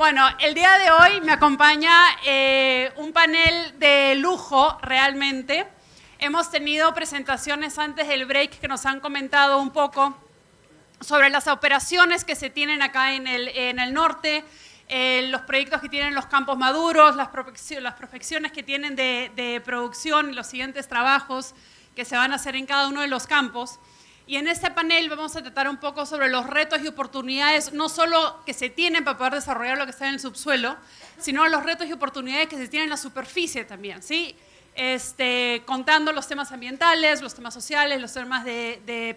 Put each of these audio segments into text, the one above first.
Bueno, el día de hoy me acompaña un panel de lujo realmente. Hemos tenido presentaciones antes del break que nos han comentado un poco sobre las operaciones que se tienen acá en el norte, los proyectos que tienen los campos maduros, las prospecciones que tienen de producción y los siguientes trabajos que se van a hacer en cada uno de los campos. Y en este panel vamos a tratar un poco sobre los retos y oportunidades, no solo que se tienen para poder desarrollar lo que está en el subsuelo, sino los retos y oportunidades que se tienen en la superficie también, ¿sí? Contando los temas ambientales, los temas sociales, los temas de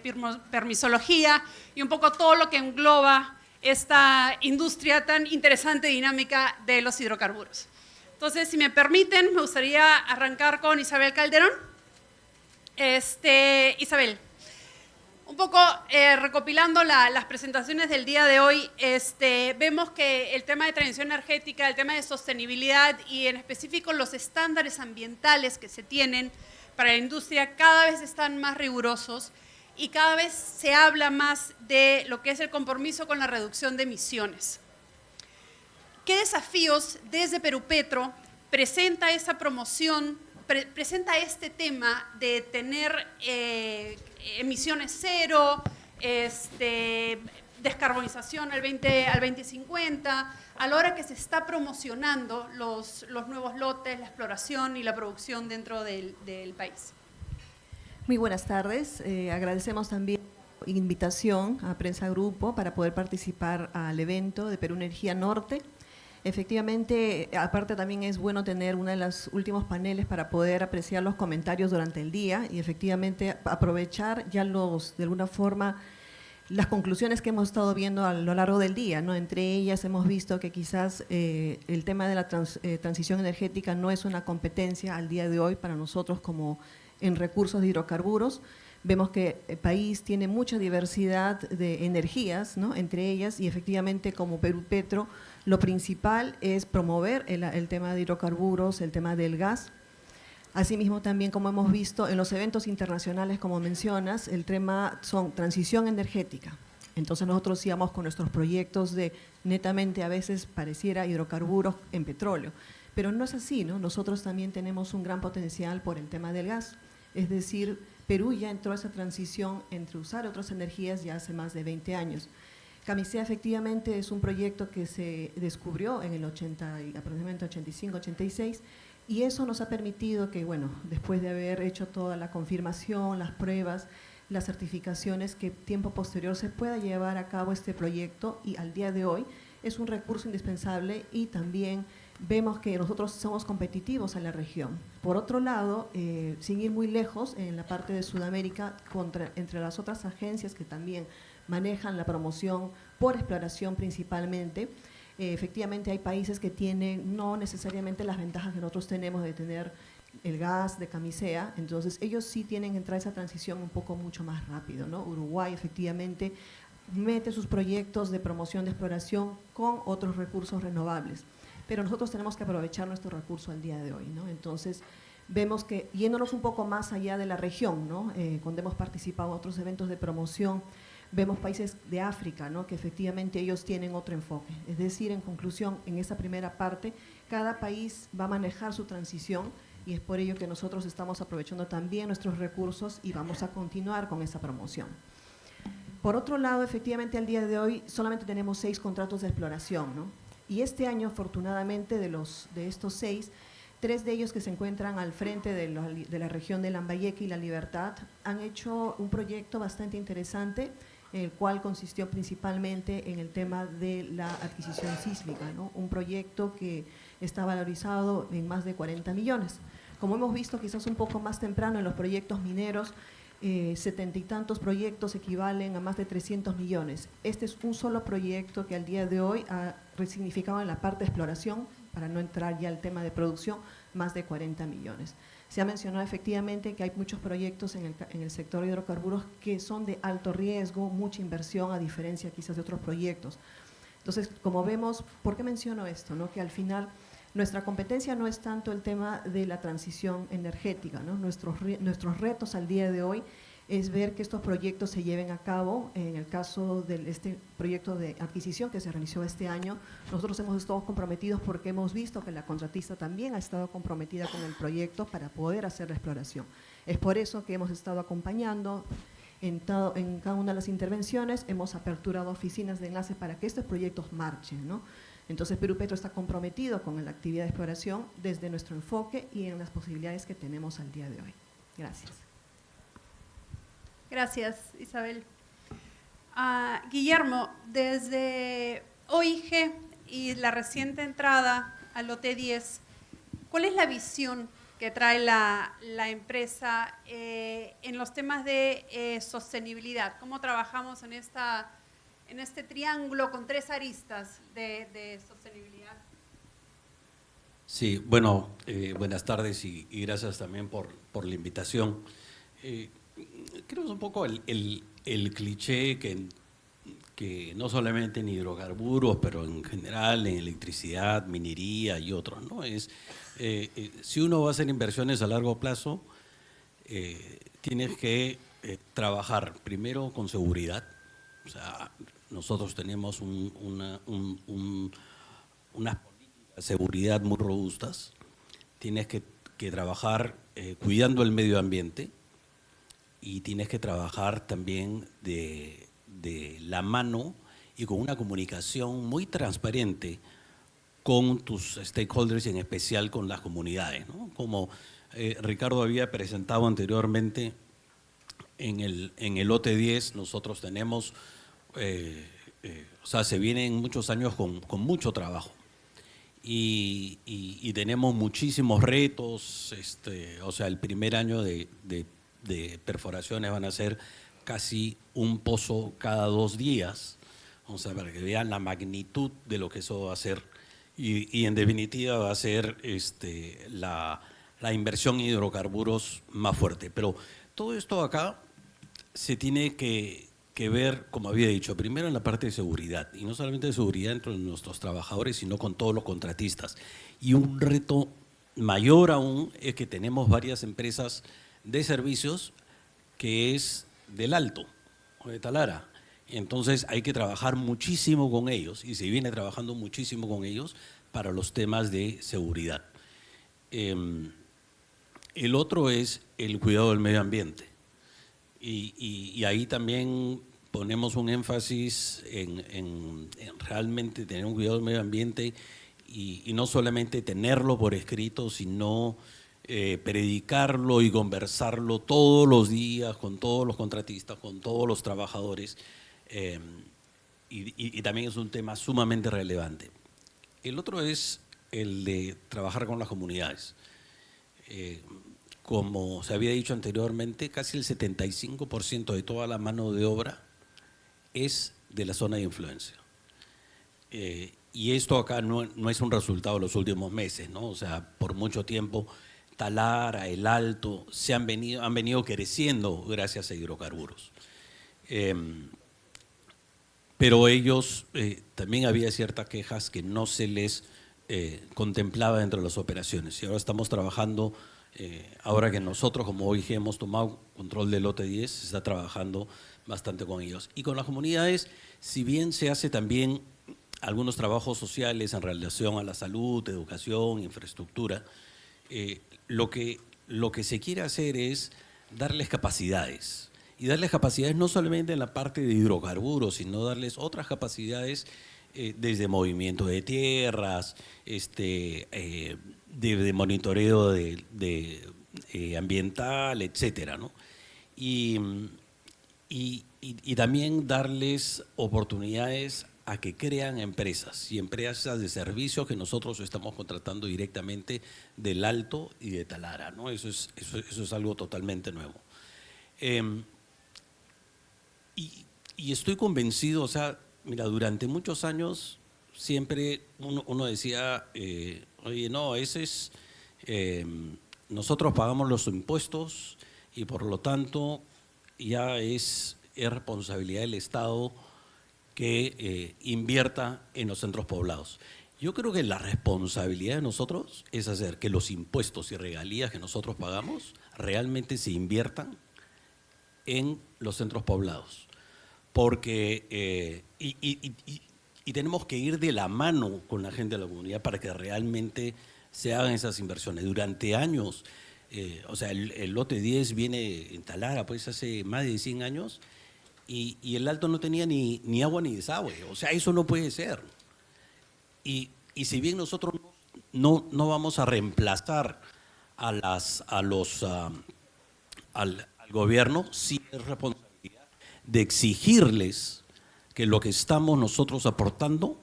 permisología y un poco todo lo que engloba esta industria tan interesante y dinámica de los hidrocarburos. Entonces, si me permiten, me gustaría arrancar con Isabel Calderón. Isabel, un poco recopilando las presentaciones del día de hoy, vemos que el tema de transición energética, el tema de sostenibilidad y en específico los estándares ambientales que se tienen para la industria cada vez están más rigurosos y cada vez se habla más de lo que es el compromiso con la reducción de emisiones. ¿Qué desafíos desde Perupetro presenta esa promoción, presenta este tema de tener emisiones cero, descarbonización al 2050, a la hora que se está promocionando los nuevos lotes, la exploración y la producción dentro del país? Muy buenas tardes. Agradecemos también la invitación a Prensa Grupo para poder participar al evento de Perú Energía Norte. Efectivamente, aparte también es bueno tener uno de los últimos paneles para poder apreciar los comentarios durante el día y efectivamente aprovechar ya de alguna forma las conclusiones que hemos estado viendo a lo largo del día, ¿no? Entre ellas hemos visto que quizás el tema de la transición energética no es una competencia al día de hoy para nosotros como en recursos de hidrocarburos. Vemos que el país tiene mucha diversidad de energías, ¿no? Entre ellas, y efectivamente como Perupetro, lo principal es promover el tema de hidrocarburos, el tema del gas. Asimismo también, como hemos visto en los eventos internacionales, como mencionas, el tema son transición energética. Entonces nosotros íbamos con nuestros proyectos de netamente a veces pareciera hidrocarburos en petróleo, pero no es así, ¿no? Nosotros también tenemos un gran potencial por el tema del gas, es decir, Perú ya entró a esa transición entre usar otras energías ya hace más de 20 años. Camisea efectivamente es un proyecto que se descubrió en el aproximadamente 85, 86, y eso nos ha permitido que, bueno, después de haber hecho toda la confirmación, las pruebas, las certificaciones, que tiempo posterior se pueda llevar a cabo este proyecto y al día de hoy es un recurso indispensable y también vemos que nosotros somos competitivos en la región. Por otro lado, sin ir muy lejos, en la parte de Sudamérica, entre las otras agencias que también manejan la promoción por exploración principalmente, efectivamente hay países que tienen no necesariamente las ventajas que nosotros tenemos de tener el gas de Camisea, entonces ellos sí tienen que entrar a esa transición un poco mucho más rápido, ¿no? Uruguay efectivamente mete sus proyectos de promoción de exploración con otros recursos renovables, pero nosotros tenemos que aprovechar nuestro recurso al día de hoy, ¿no? Entonces vemos que yéndonos un poco más allá de la región, ¿no? Cuando hemos participado en otros eventos de promoción, vemos países de África, ¿no? Que efectivamente ellos tienen otro enfoque. Es decir, en conclusión, en esa primera parte, cada país va a manejar su transición y es por ello que nosotros estamos aprovechando también nuestros recursos y vamos a continuar con esa promoción. Por otro lado, efectivamente, al día de hoy solamente tenemos 6 contratos de exploración, ¿no? Y este año, afortunadamente, de estos 6, 3 de ellos que se encuentran al frente de la región de Lambayeque y La Libertad han hecho un proyecto bastante interesante, el cual consistió principalmente en el tema de la adquisición sísmica, ¿no? Un proyecto que está valorizado en más de 40 millones. Como hemos visto quizás un poco más temprano en los proyectos mineros, 70 y tantos proyectos equivalen a más de 300 millones. Este es un solo proyecto que al día de hoy ha resignificado en la parte de exploración, para no entrar ya al tema de producción, más de 40 millones. Se ha mencionado efectivamente que hay muchos proyectos en el sector de hidrocarburos que son de alto riesgo, mucha inversión, a diferencia quizás de otros proyectos. Entonces, como vemos, ¿por qué menciono esto? ¿No? Que al final nuestra competencia no es tanto el tema de la transición energética, ¿no? Nuestros retos al día de hoy es ver que estos proyectos se lleven a cabo. En el caso de este proyecto de adquisición que se realizó este año, nosotros hemos estado comprometidos porque hemos visto que la contratista también ha estado comprometida con el proyecto para poder hacer la exploración. Es por eso que hemos estado acompañando en cada una de las intervenciones, hemos aperturado oficinas de enlace para que estos proyectos marchen, ¿no? Entonces, Perú Petro está comprometido con la actividad de exploración desde nuestro enfoque y en las posibilidades que tenemos al día de hoy. Gracias. Gracias, Isabel. Guillermo, desde OIG y la reciente entrada al lote 10, ¿cuál es la visión que trae la empresa en los temas de sostenibilidad? ¿Cómo trabajamos en este triángulo con 3 aristas de sostenibilidad? Sí, bueno, buenas tardes y gracias también por la invitación. Creo que es un poco el cliché que no solamente en hidrocarburos, pero en general en electricidad, minería y otros, ¿no? Si uno va a hacer inversiones a largo plazo, tienes que trabajar primero con seguridad. O sea, nosotros tenemos unas políticas de seguridad muy robustas. Tienes que trabajar cuidando el medio ambiente y tienes que trabajar también de la mano y con una comunicación muy transparente con tus stakeholders y en especial con las comunidades, ¿no? Como Ricardo había presentado anteriormente, en el lote 10 nosotros tenemos, o sea, se vienen muchos años con mucho trabajo y tenemos muchísimos retos, o sea, el primer año de perforaciones van a ser casi un pozo cada 2 días, o sea, para que vean la magnitud de lo que eso va a ser y en definitiva va a ser la inversión en hidrocarburos más fuerte. Pero todo esto acá se tiene que ver, como había dicho, primero en la parte de seguridad, y no solamente de seguridad entre nuestros trabajadores, sino con todos los contratistas. Y un reto mayor aún es que tenemos varias empresas de servicios que es del Alto o de Talara. Entonces hay que trabajar muchísimo con ellos y se viene trabajando muchísimo con ellos para los temas de seguridad. El otro es el cuidado del medio ambiente y ahí también ponemos un énfasis en realmente tener un cuidado del medio ambiente y no solamente tenerlo por escrito, sino predicarlo y conversarlo todos los días con todos los contratistas, con todos los trabajadores, y también es un tema sumamente relevante. El otro es el de trabajar con las comunidades. Como se había dicho anteriormente, casi el 75% de toda la mano de obra es de la zona de influencia. Y esto acá no es un resultado de los últimos meses, ¿no? O sea, por mucho tiempo Talara, El Alto, han venido creciendo gracias a hidrocarburos. Pero ellos, también había ciertas quejas que no se les contemplaba dentro de las operaciones. Y ahora estamos trabajando, ahora que nosotros como OIG hemos tomado control del lote 10, se está trabajando bastante con ellos. Y con las comunidades, si bien se hace también algunos trabajos sociales en relación a la salud, educación, infraestructura, lo que se quiere hacer es darles capacidades. Y darles capacidades no solamente en la parte de hidrocarburos, sino darles otras capacidades desde movimiento de tierras, de monitoreo ambiental, etcétera, ¿no? Y también darles oportunidades a que crean empresas y empresas de servicios que nosotros estamos contratando directamente del Alto y de Talara, ¿no? Eso es algo totalmente nuevo. Y estoy convencido, o sea, mira, durante muchos años siempre uno decía, oye, no, nosotros pagamos los impuestos y por lo tanto ya es responsabilidad del Estado que invierta en los centros poblados. Yo creo que la responsabilidad de nosotros es hacer que los impuestos y regalías que nosotros pagamos realmente se inviertan en los centros poblados, porque y tenemos que ir de la mano con la gente de la comunidad para que realmente se hagan esas inversiones. Durante años, o sea, el lote 10 viene en Talara, pues hace más de 100 años, y el Alto no tenía ni agua ni desagüe. O sea, eso no puede ser. Y si bien nosotros no vamos a reemplazar al gobierno, sí es responsabilidad de exigirles que lo que estamos nosotros aportando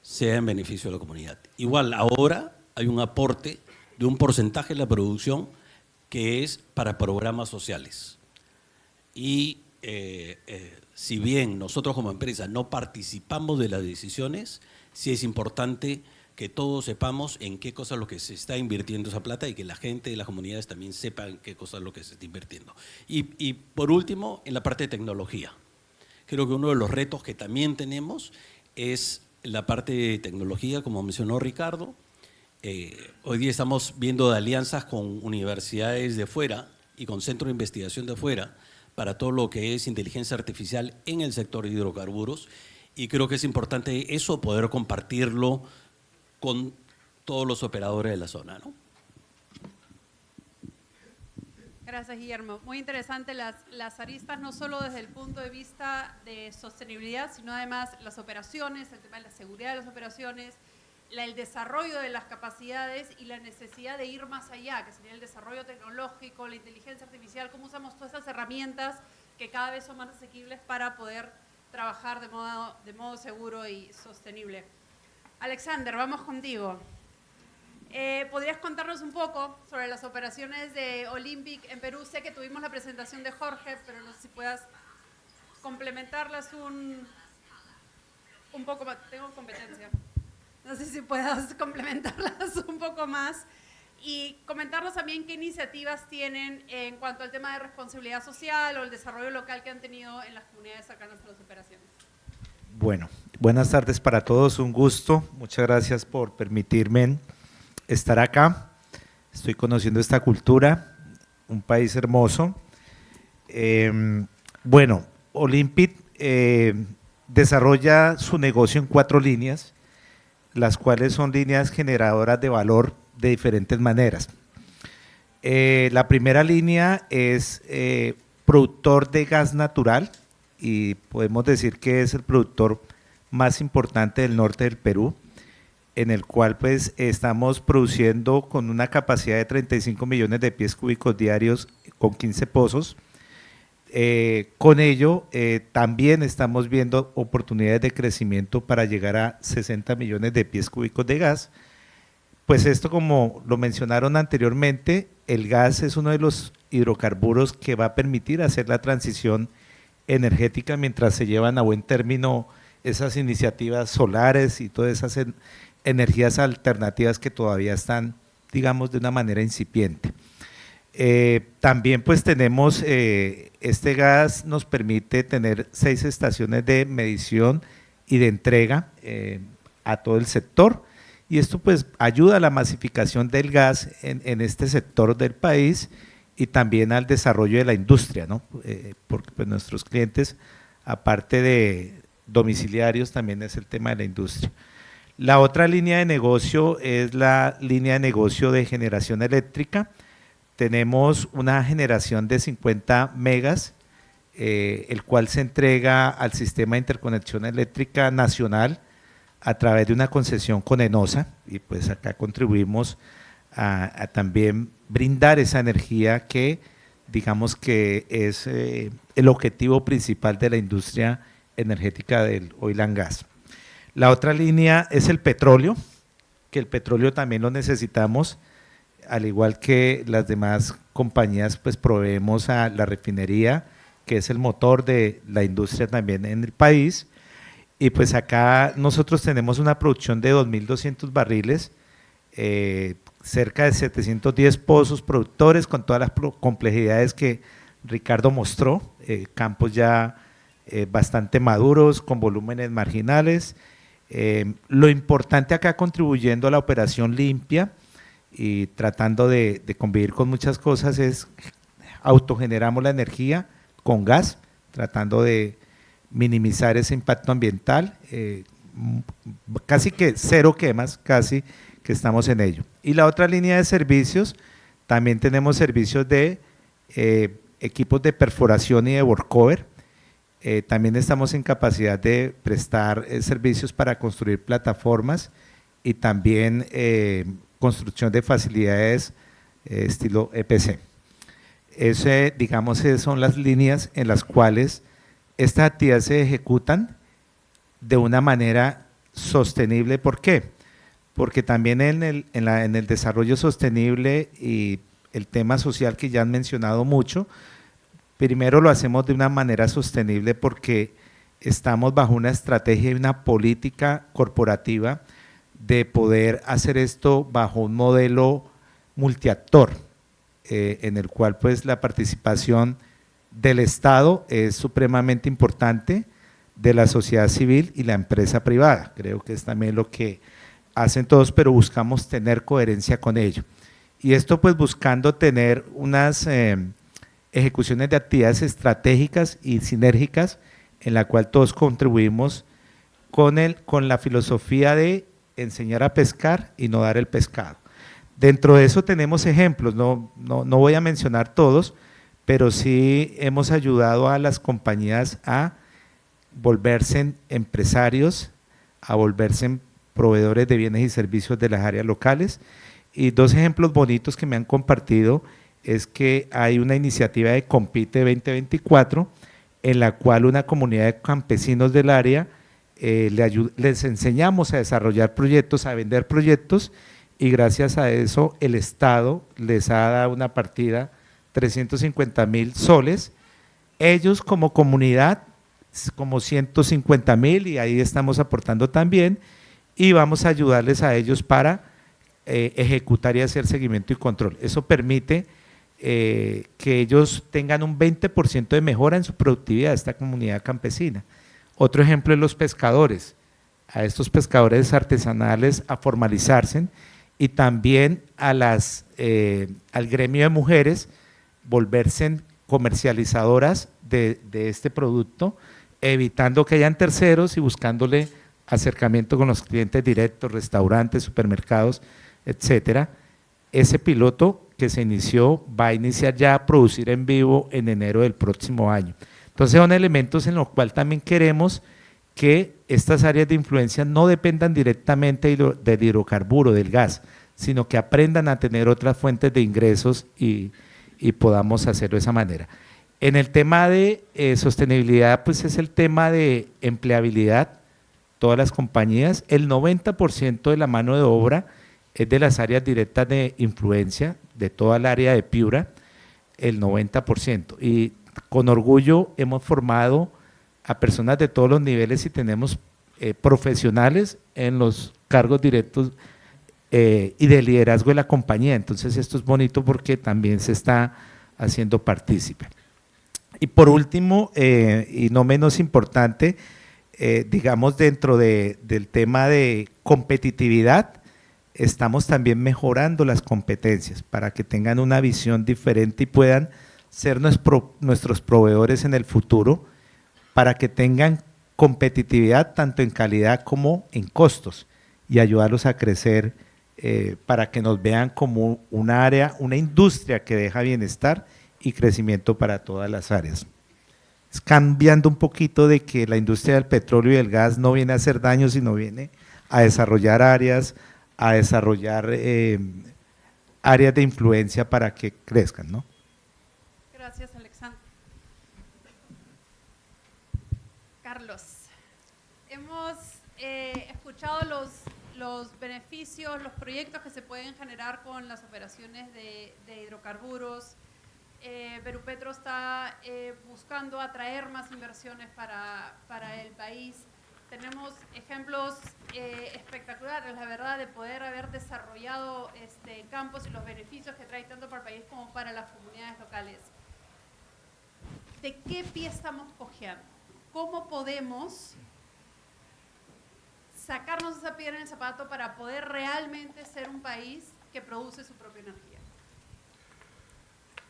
sea en beneficio de la comunidad. Igual, ahora hay un aporte de un porcentaje de la producción que es para programas sociales. Y si bien nosotros como empresa no participamos de las decisiones, sí es importante que todos sepamos en qué cosa es lo que se está invirtiendo esa plata y que la gente de las comunidades también sepan en qué cosa es lo que se está invirtiendo. Y por último, en la parte de tecnología. Creo que uno de los retos que también tenemos es la parte de tecnología, como mencionó Ricardo. Hoy día estamos viendo de alianzas con universidades de fuera y con centros de investigación de fuera para todo lo que es inteligencia artificial en el sector de hidrocarburos, y creo que es importante eso, poder compartirlo con todos los operadores de la zona, ¿no? Gracias, Guillermo. Muy interesante las aristas, no solo desde el punto de vista de sostenibilidad, sino además las operaciones, el tema de la seguridad de las operaciones, el desarrollo de las capacidades y la necesidad de ir más allá, que sería el desarrollo tecnológico, la inteligencia artificial, cómo usamos todas esas herramientas que cada vez son más asequibles para poder trabajar de modo seguro y sostenible. Alexander, vamos contigo. ¿Podrías contarnos un poco sobre las operaciones de Olympic en Perú? Sé que tuvimos la presentación de Jorge, pero no sé si puedas complementarlas un poco más. Tengo competencia. No sé si puedas complementarlas un poco más y comentarnos también qué iniciativas tienen en cuanto al tema de responsabilidad social o el desarrollo local que han tenido en las comunidades cercanas a las operaciones. Bueno, buenas tardes para todos, un gusto. Muchas gracias por permitirme estar acá. Estoy conociendo esta cultura, un país hermoso. Bueno, Olympic desarrolla su negocio en 4 líneas, las cuales son líneas generadoras de valor de diferentes maneras. La primera línea es productor de gas natural, y podemos decir que es el productor más importante del norte del Perú, en el cual pues estamos produciendo con una capacidad de 35 millones de pies cúbicos diarios con 15 pozos. Con ello también estamos viendo oportunidades de crecimiento para llegar a 60 millones de pies cúbicos de gas. Pues esto, como lo mencionaron anteriormente, el gas es uno de los hidrocarburos que va a permitir hacer la transición energética mientras se llevan a buen término esas iniciativas solares y todas esas energías alternativas que todavía están, digamos, de una manera incipiente. También pues tenemos, este gas nos permite tener 6 estaciones de medición y de entrega a todo el sector, y esto pues ayuda a la masificación del gas en este sector del país y también al desarrollo de la industria, ¿no? Porque pues nuestros clientes, aparte de domiciliarios, también es el tema de la industria. La otra línea de negocio es la línea de negocio de generación eléctrica. Tenemos una generación de 50 megas, el cual se entrega al Sistema de Interconexión Eléctrica Nacional a través de una concesión con ENOSA, y pues acá contribuimos a también brindar esa energía que digamos que es el objetivo principal de la industria energética del oil and gas. La otra línea es el petróleo, que el petróleo también lo necesitamos, al igual que las demás compañías, pues proveemos a la refinería, que es el motor de la industria también en el país, y pues acá nosotros tenemos una producción de 2.200 barriles, cerca de 710 pozos productores con todas las complejidades que Ricardo mostró, campos ya bastante maduros, con volúmenes marginales. Lo importante acá, contribuyendo a la operación limpia y tratando de convivir con muchas cosas, es autogeneramos la energía con gas, tratando de minimizar ese impacto ambiental, casi que cero quemas, casi que estamos en ello. Y la otra línea de servicios, también tenemos servicios de equipos de perforación y de workover. También estamos en capacidad de prestar servicios para construir plataformas y también construcción de facilidades estilo EPC. Digamos, son las líneas en las cuales estas actividades se ejecutan de una manera sostenible. ¿Por qué? Porque también en el desarrollo sostenible y el tema social que ya han mencionado mucho, primero lo hacemos de una manera sostenible porque estamos bajo una estrategia y una política corporativa de poder hacer esto bajo un modelo multiactor, en el cual pues la participación del Estado es supremamente importante, de la sociedad civil y la empresa privada. Creo que es también lo que hacen todos, pero buscamos tener coherencia con ello. Y esto pues buscando tener unas ejecuciones de actividades estratégicas y sinérgicas en la cual todos contribuimos con la filosofía de enseñar a pescar y no dar el pescado. Dentro de eso tenemos ejemplos, no voy a mencionar todos, pero sí hemos ayudado a las compañías a volverse empresarios, a volverse proveedores de bienes y servicios de las áreas locales. Y dos ejemplos bonitos que me han compartido es que hay una iniciativa de Compite 2024 en la cual una comunidad de campesinos del área les enseñamos a desarrollar proyectos, a vender proyectos, y gracias a eso el Estado les ha dado una partida 350.000 soles, ellos como comunidad como 150.000, y ahí estamos aportando también, y vamos a ayudarles a ellos para ejecutar y hacer seguimiento y control. Eso permite que ellos tengan un 20% de mejora en su productividad, esta comunidad campesina. Otro ejemplo es los pescadores, a estos pescadores artesanales a formalizarse, y también al gremio de mujeres volverse comercializadoras de este producto, evitando que hayan terceros y buscándole acercamiento con los clientes directos, restaurantes, supermercados, etcétera. Ese piloto que se inició va a iniciar ya a producir en vivo en enero del próximo año. Entonces son elementos en los cuales también queremos que estas áreas de influencia no dependan directamente del hidrocarburo, del gas, sino que aprendan a tener otras fuentes de ingresos y podamos hacerlo de esa manera. En el tema de sostenibilidad, pues es el tema de empleabilidad. Todas las compañías, el 90% de la mano de obra es de las áreas directas de influencia, de toda el área de Piura, el 90%. Y con orgullo hemos formado a personas de todos los niveles y tenemos profesionales en los cargos directos y de liderazgo de la compañía. Entonces esto es bonito porque también se está haciendo partícipe. Y por último, y no menos importante, digamos dentro del tema de competitividad, estamos también mejorando las competencias para que tengan una visión diferente y puedan ser nuestros proveedores en el futuro, para que tengan competitividad tanto en calidad como en costos y ayudarlos a crecer para que nos vean como una área, una industria que deja bienestar y crecimiento para todas las áreas. Es cambiando un poquito de que la industria del petróleo y del gas no viene a hacer daño, sino viene a desarrollar áreas, a desarrollar áreas de influencia para que crezcan, ¿no? Gracias, Alexander. Carlos, hemos escuchado los beneficios, los proyectos que se pueden generar con las operaciones de hidrocarburos. Perupetro está buscando atraer más inversiones para el país. Tenemos ejemplos espectaculares, la verdad, de poder haber desarrollado campos y los beneficios que trae tanto para el país como para las comunidades locales. ¿De qué pie estamos cojeando? ¿Cómo podemos sacarnos esa piedra en el zapato para poder realmente ser un país que produce su propia energía?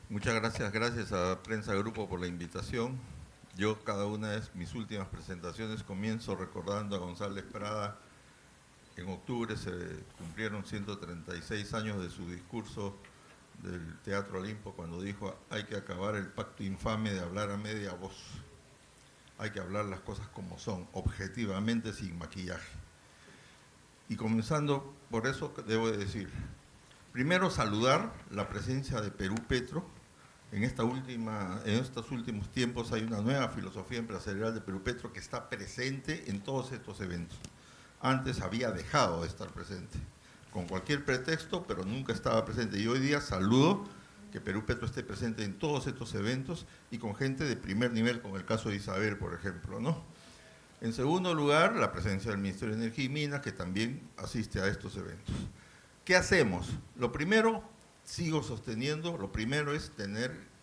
Muchas gracias, gracias a Prensa Grupo por la invitación. Yo, cada una de mis últimas presentaciones, comienzo recordando a González Prada. En octubre se cumplieron 136 años de su discurso del Teatro Olimpo, cuando dijo: hay que acabar el pacto infame de hablar a media voz. Hay que hablar las cosas como son, objetivamente, sin maquillaje. Y comenzando por eso, debo de decir, primero saludar la presencia de Perú Petro. En estos últimos tiempos hay una nueva filosofía empresarial de Perú Petro que está presente en todos estos eventos. Antes había dejado de estar presente, con cualquier pretexto, pero nunca estaba presente. Y hoy día saludo que Perú Petro esté presente en todos estos eventos y con gente de primer nivel, como el caso de Isabel, por ejemplo, ¿no? En segundo lugar, la presencia del Ministerio de Energía y Minas, que también asiste a estos eventos. ¿Qué hacemos? Lo primero, sigo sosteniendo, lo primero es tener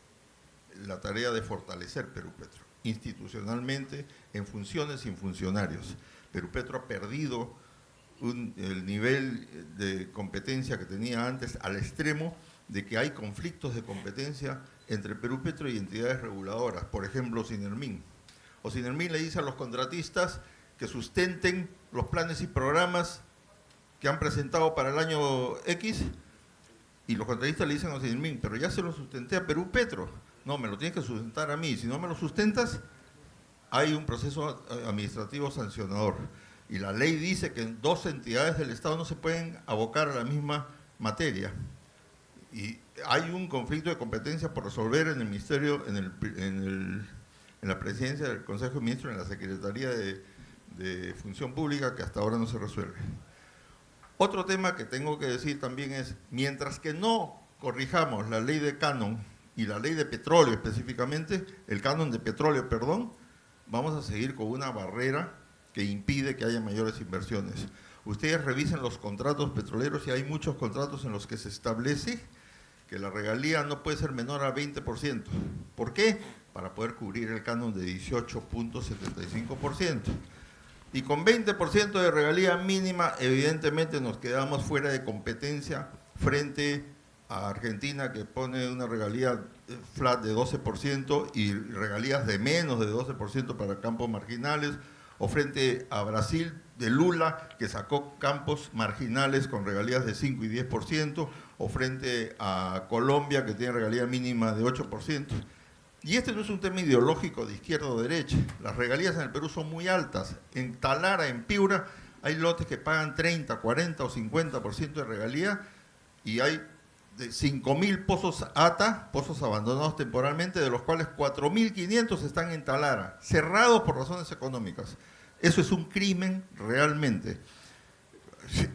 la tarea de fortalecer Perú Petro, institucionalmente, en funciones y en funcionarios. Perú Petro ha perdido el nivel de competencia que tenía antes, al extremo de que hay conflictos de competencia entre Perú Petro y entidades reguladoras, por ejemplo, Sinermin. O Sinermin le dice a los contratistas que sustenten los planes y programas que han presentado para el año X, y los contratistas le dicen a Sinermin: pero ya se lo sustenté a Perú Petro. No, me lo tienes que sustentar a mí. Si no me lo sustentas, hay un proceso administrativo sancionador. Y la ley dice que dos entidades del Estado no se pueden abocar a la misma materia. Y hay un conflicto de competencia por resolver en el Ministerio, en la presidencia del Consejo de Ministros, en la Secretaría de Función Pública, que hasta ahora no se resuelve. Otro tema que tengo que decir también es, mientras que no corrijamos la ley de canon y la ley de petróleo específicamente, el canon de petróleo, perdón, vamos a seguir con una barrera que impide que haya mayores inversiones. Ustedes revisen los contratos petroleros y hay muchos contratos en los que se establece que la regalía no puede ser menor al 20%. ¿Por qué? Para poder cubrir el canon de 18.75%. Y con 20% de regalía mínima, evidentemente nos quedamos fuera de competencia frente a Argentina, que pone una regalía flat de 12% y regalías de menos de 12% para campos marginales, o frente a Brasil de Lula, que sacó campos marginales con regalías de 5 y 10%, o frente a Colombia, que tiene regalía mínima de 8%. Y este no es un tema ideológico de izquierda o derecha. Las regalías en el Perú son muy altas. En Talara, en Piura, hay lotes que pagan 30, 40 o 50% de regalía, y hay de 5.000 pozos ATA, pozos abandonados temporalmente, de los cuales 4.500 están en Talara, cerrados por razones económicas. Eso es un crimen realmente.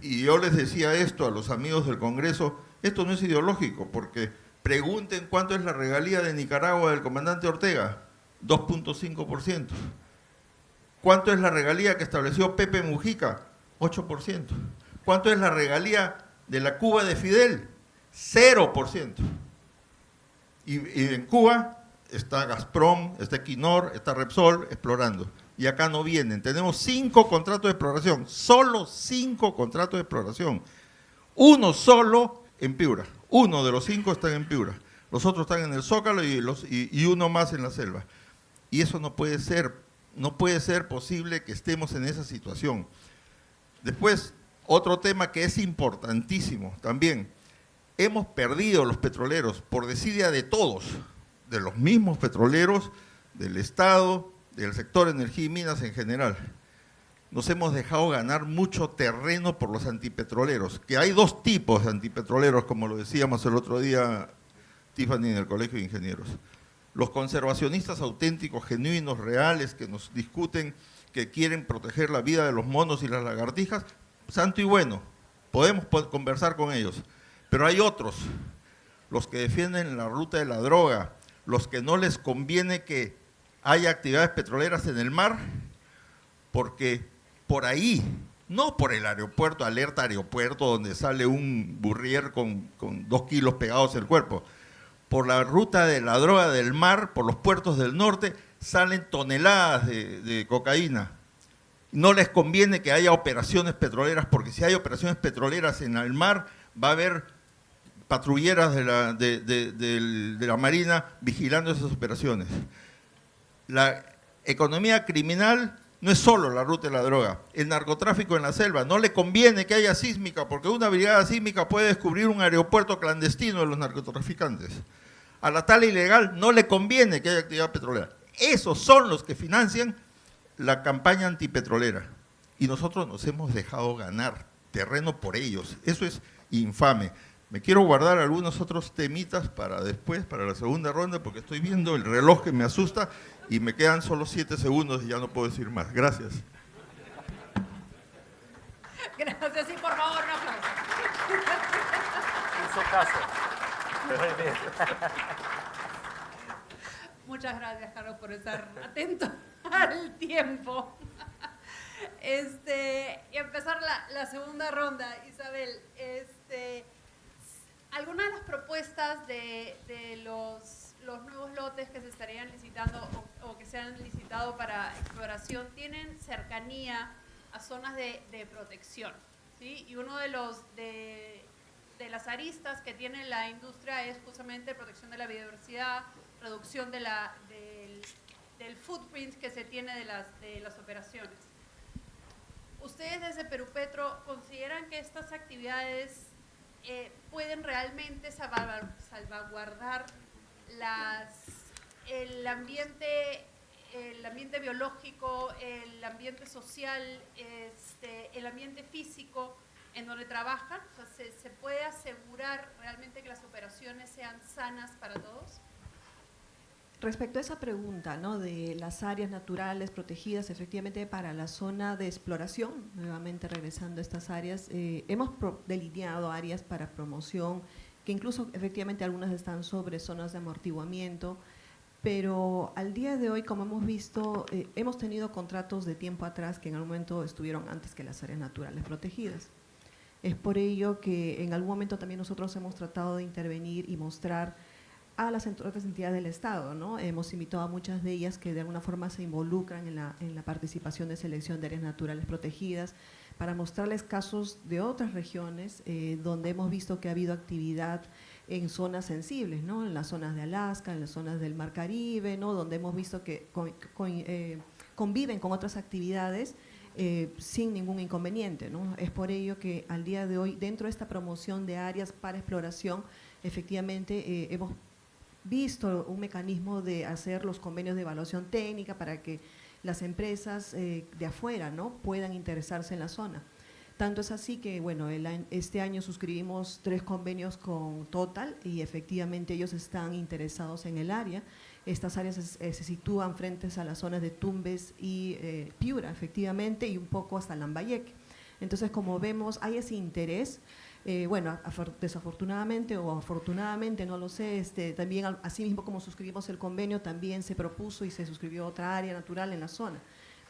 Y yo les decía esto a los amigos del Congreso: esto no es ideológico, porque pregunten cuánto es la regalía de Nicaragua del comandante Ortega, 2.5%. ¿Cuánto es la regalía que estableció Pepe Mujica? 8%. ¿Cuánto es la regalía de la Cuba de Fidel? 0%. Y en Cuba está Gazprom, está Equinor, está Repsol explorando. Y acá no vienen. Tenemos 5 contratos de exploración, solo 5 contratos de exploración. Uno solo en Piura. Uno de los 5 están en Piura. Los otros están en el Zócalo y uno más en la selva. Y eso no puede ser. No puede ser posible que estemos en esa situación. Después, otro tema que es importantísimo también. Hemos perdido los petroleros, por desidia de todos, de los mismos petroleros, del Estado, del sector energía y minas en general. Nos hemos dejado ganar mucho terreno por los antipetroleros, que hay 2 tipos de antipetroleros, como lo decíamos el otro día, Tiffany, en el Colegio de Ingenieros. Los conservacionistas auténticos, genuinos, reales, que nos discuten, que quieren proteger la vida de los monos y las lagartijas, santo y bueno, podemos conversar con ellos. Pero hay otros, los que defienden la ruta de la droga, los que no les conviene que haya actividades petroleras en el mar, porque por ahí, no por el aeropuerto, alerta aeropuerto, donde sale un burrier con 2 kilos pegados al cuerpo, por la ruta de la droga del mar, por los puertos del norte, salen toneladas de cocaína. No les conviene que haya operaciones petroleras, porque si hay operaciones petroleras en el mar, va a haber patrulleras de la Marina vigilando esas operaciones. La economía criminal no es solo la ruta de la droga, el narcotráfico en la selva. No le conviene que haya sísmica, porque una brigada sísmica puede descubrir un aeropuerto clandestino de los narcotraficantes. A la tala ilegal no le conviene que haya actividad petrolera. Esos son los que financian la campaña antipetrolera. Y nosotros nos hemos dejado ganar terreno por ellos. Eso es infame. Me quiero guardar algunos otros temitas para después, para la segunda ronda, porque estoy viendo el reloj que me asusta y me quedan solo 7 segundos y ya no puedo decir más. Gracias. Gracias, sí, por favor, un aplauso. Hizo caso. Muchas gracias, Carlos, por estar atento al tiempo. Y empezar la segunda ronda, Isabel. Algunas de las propuestas de los nuevos lotes que se estarían licitando o que se han licitado para exploración tienen cercanía a zonas de protección, ¿sí? Y uno de las aristas que tiene la industria es justamente protección de la biodiversidad, reducción del footprint que se tiene de las operaciones. ¿Ustedes desde Perú Petro consideran que estas actividades pueden realmente salvaguardar el ambiente biológico, el ambiente social, el ambiente físico en donde trabajan? O sea, ¿se puede asegurar realmente que las operaciones sean sanas para todos? Respecto a esa pregunta, ¿no?, de las áreas naturales protegidas, efectivamente para la zona de exploración, nuevamente regresando a estas áreas, hemos delineado áreas para promoción, que incluso efectivamente algunas están sobre zonas de amortiguamiento, pero al día de hoy, como hemos visto, hemos tenido contratos de tiempo atrás que en algún momento estuvieron antes que las áreas naturales protegidas. Es por ello que en algún momento también nosotros hemos tratado de intervenir y mostrar a las otras entidades del Estado, ¿no? Hemos invitado a muchas de ellas que de alguna forma se involucran en la participación de selección de áreas naturales protegidas, para mostrarles casos de otras regiones donde hemos visto que ha habido actividad en zonas sensibles, ¿no?, en las zonas de Alaska, en las zonas del Mar Caribe, ¿no?, donde hemos visto que conviven con otras actividades sin ningún inconveniente, ¿no? Es por ello que al día de hoy, dentro de esta promoción de áreas para exploración, efectivamente hemos visto un mecanismo de hacer los convenios de evaluación técnica para que las empresas de afuera, ¿no?, puedan interesarse en la zona. Tanto es así que, bueno, este año suscribimos 3 convenios con Total y efectivamente ellos están interesados en el área. Estas áreas se sitúan frente a las zonas de Tumbes y Piura, efectivamente, y un poco hasta Lambayeque. Entonces, como vemos, hay ese interés. Bueno, desafortunadamente o afortunadamente, no lo sé, también así mismo como suscribimos el convenio, también se propuso y se suscribió otra área natural en la zona.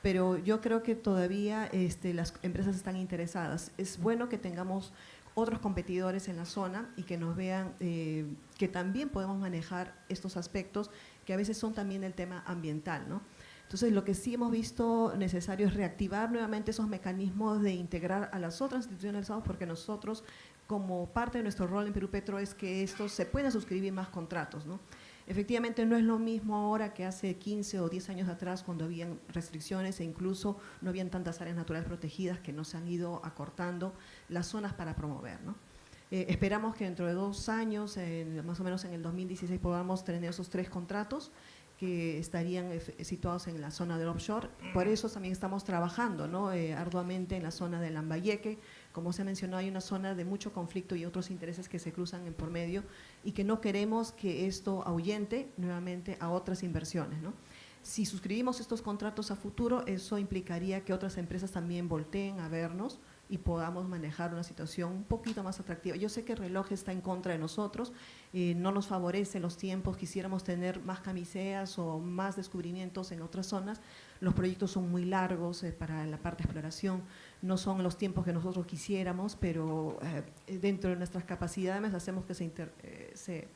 Pero yo creo que todavía las empresas están interesadas. Es bueno que tengamos otros competidores en la zona y que nos vean que también podemos manejar estos aspectos que a veces son también el tema ambiental, ¿no? Entonces, lo que sí hemos visto necesario es reactivar nuevamente esos mecanismos de integrar a las otras instituciones del Estado, porque nosotros, como parte de nuestro rol en Perú Petro, es que estos se puedan suscribir más contratos, ¿no? Efectivamente, no es lo mismo ahora que hace 15 o 10 años atrás, cuando habían restricciones e incluso no habían tantas áreas naturales protegidas, que no se han ido acortando las zonas para promover, ¿no? Esperamos que dentro de 2 años, más o menos en el 2016, podamos tener esos 3 contratos que estarían situados en la zona del offshore. Por eso también estamos trabajando, ¿no?, arduamente en la zona de Lambayeque. Como se mencionó, hay una zona de mucho conflicto y otros intereses que se cruzan en por medio y que no queremos que esto ahuyente nuevamente a otras inversiones, ¿no? Si suscribimos estos contratos a futuro, eso implicaría que otras empresas también volteen a vernos y podamos manejar una situación un poquito más atractiva. Yo sé que el reloj está en contra de nosotros, no nos favorecen los tiempos, quisiéramos tener más camiseas o más descubrimientos en otras zonas. Los proyectos son muy largos para la parte de exploración, no son los tiempos que nosotros quisiéramos, pero dentro de nuestras capacidades hacemos que se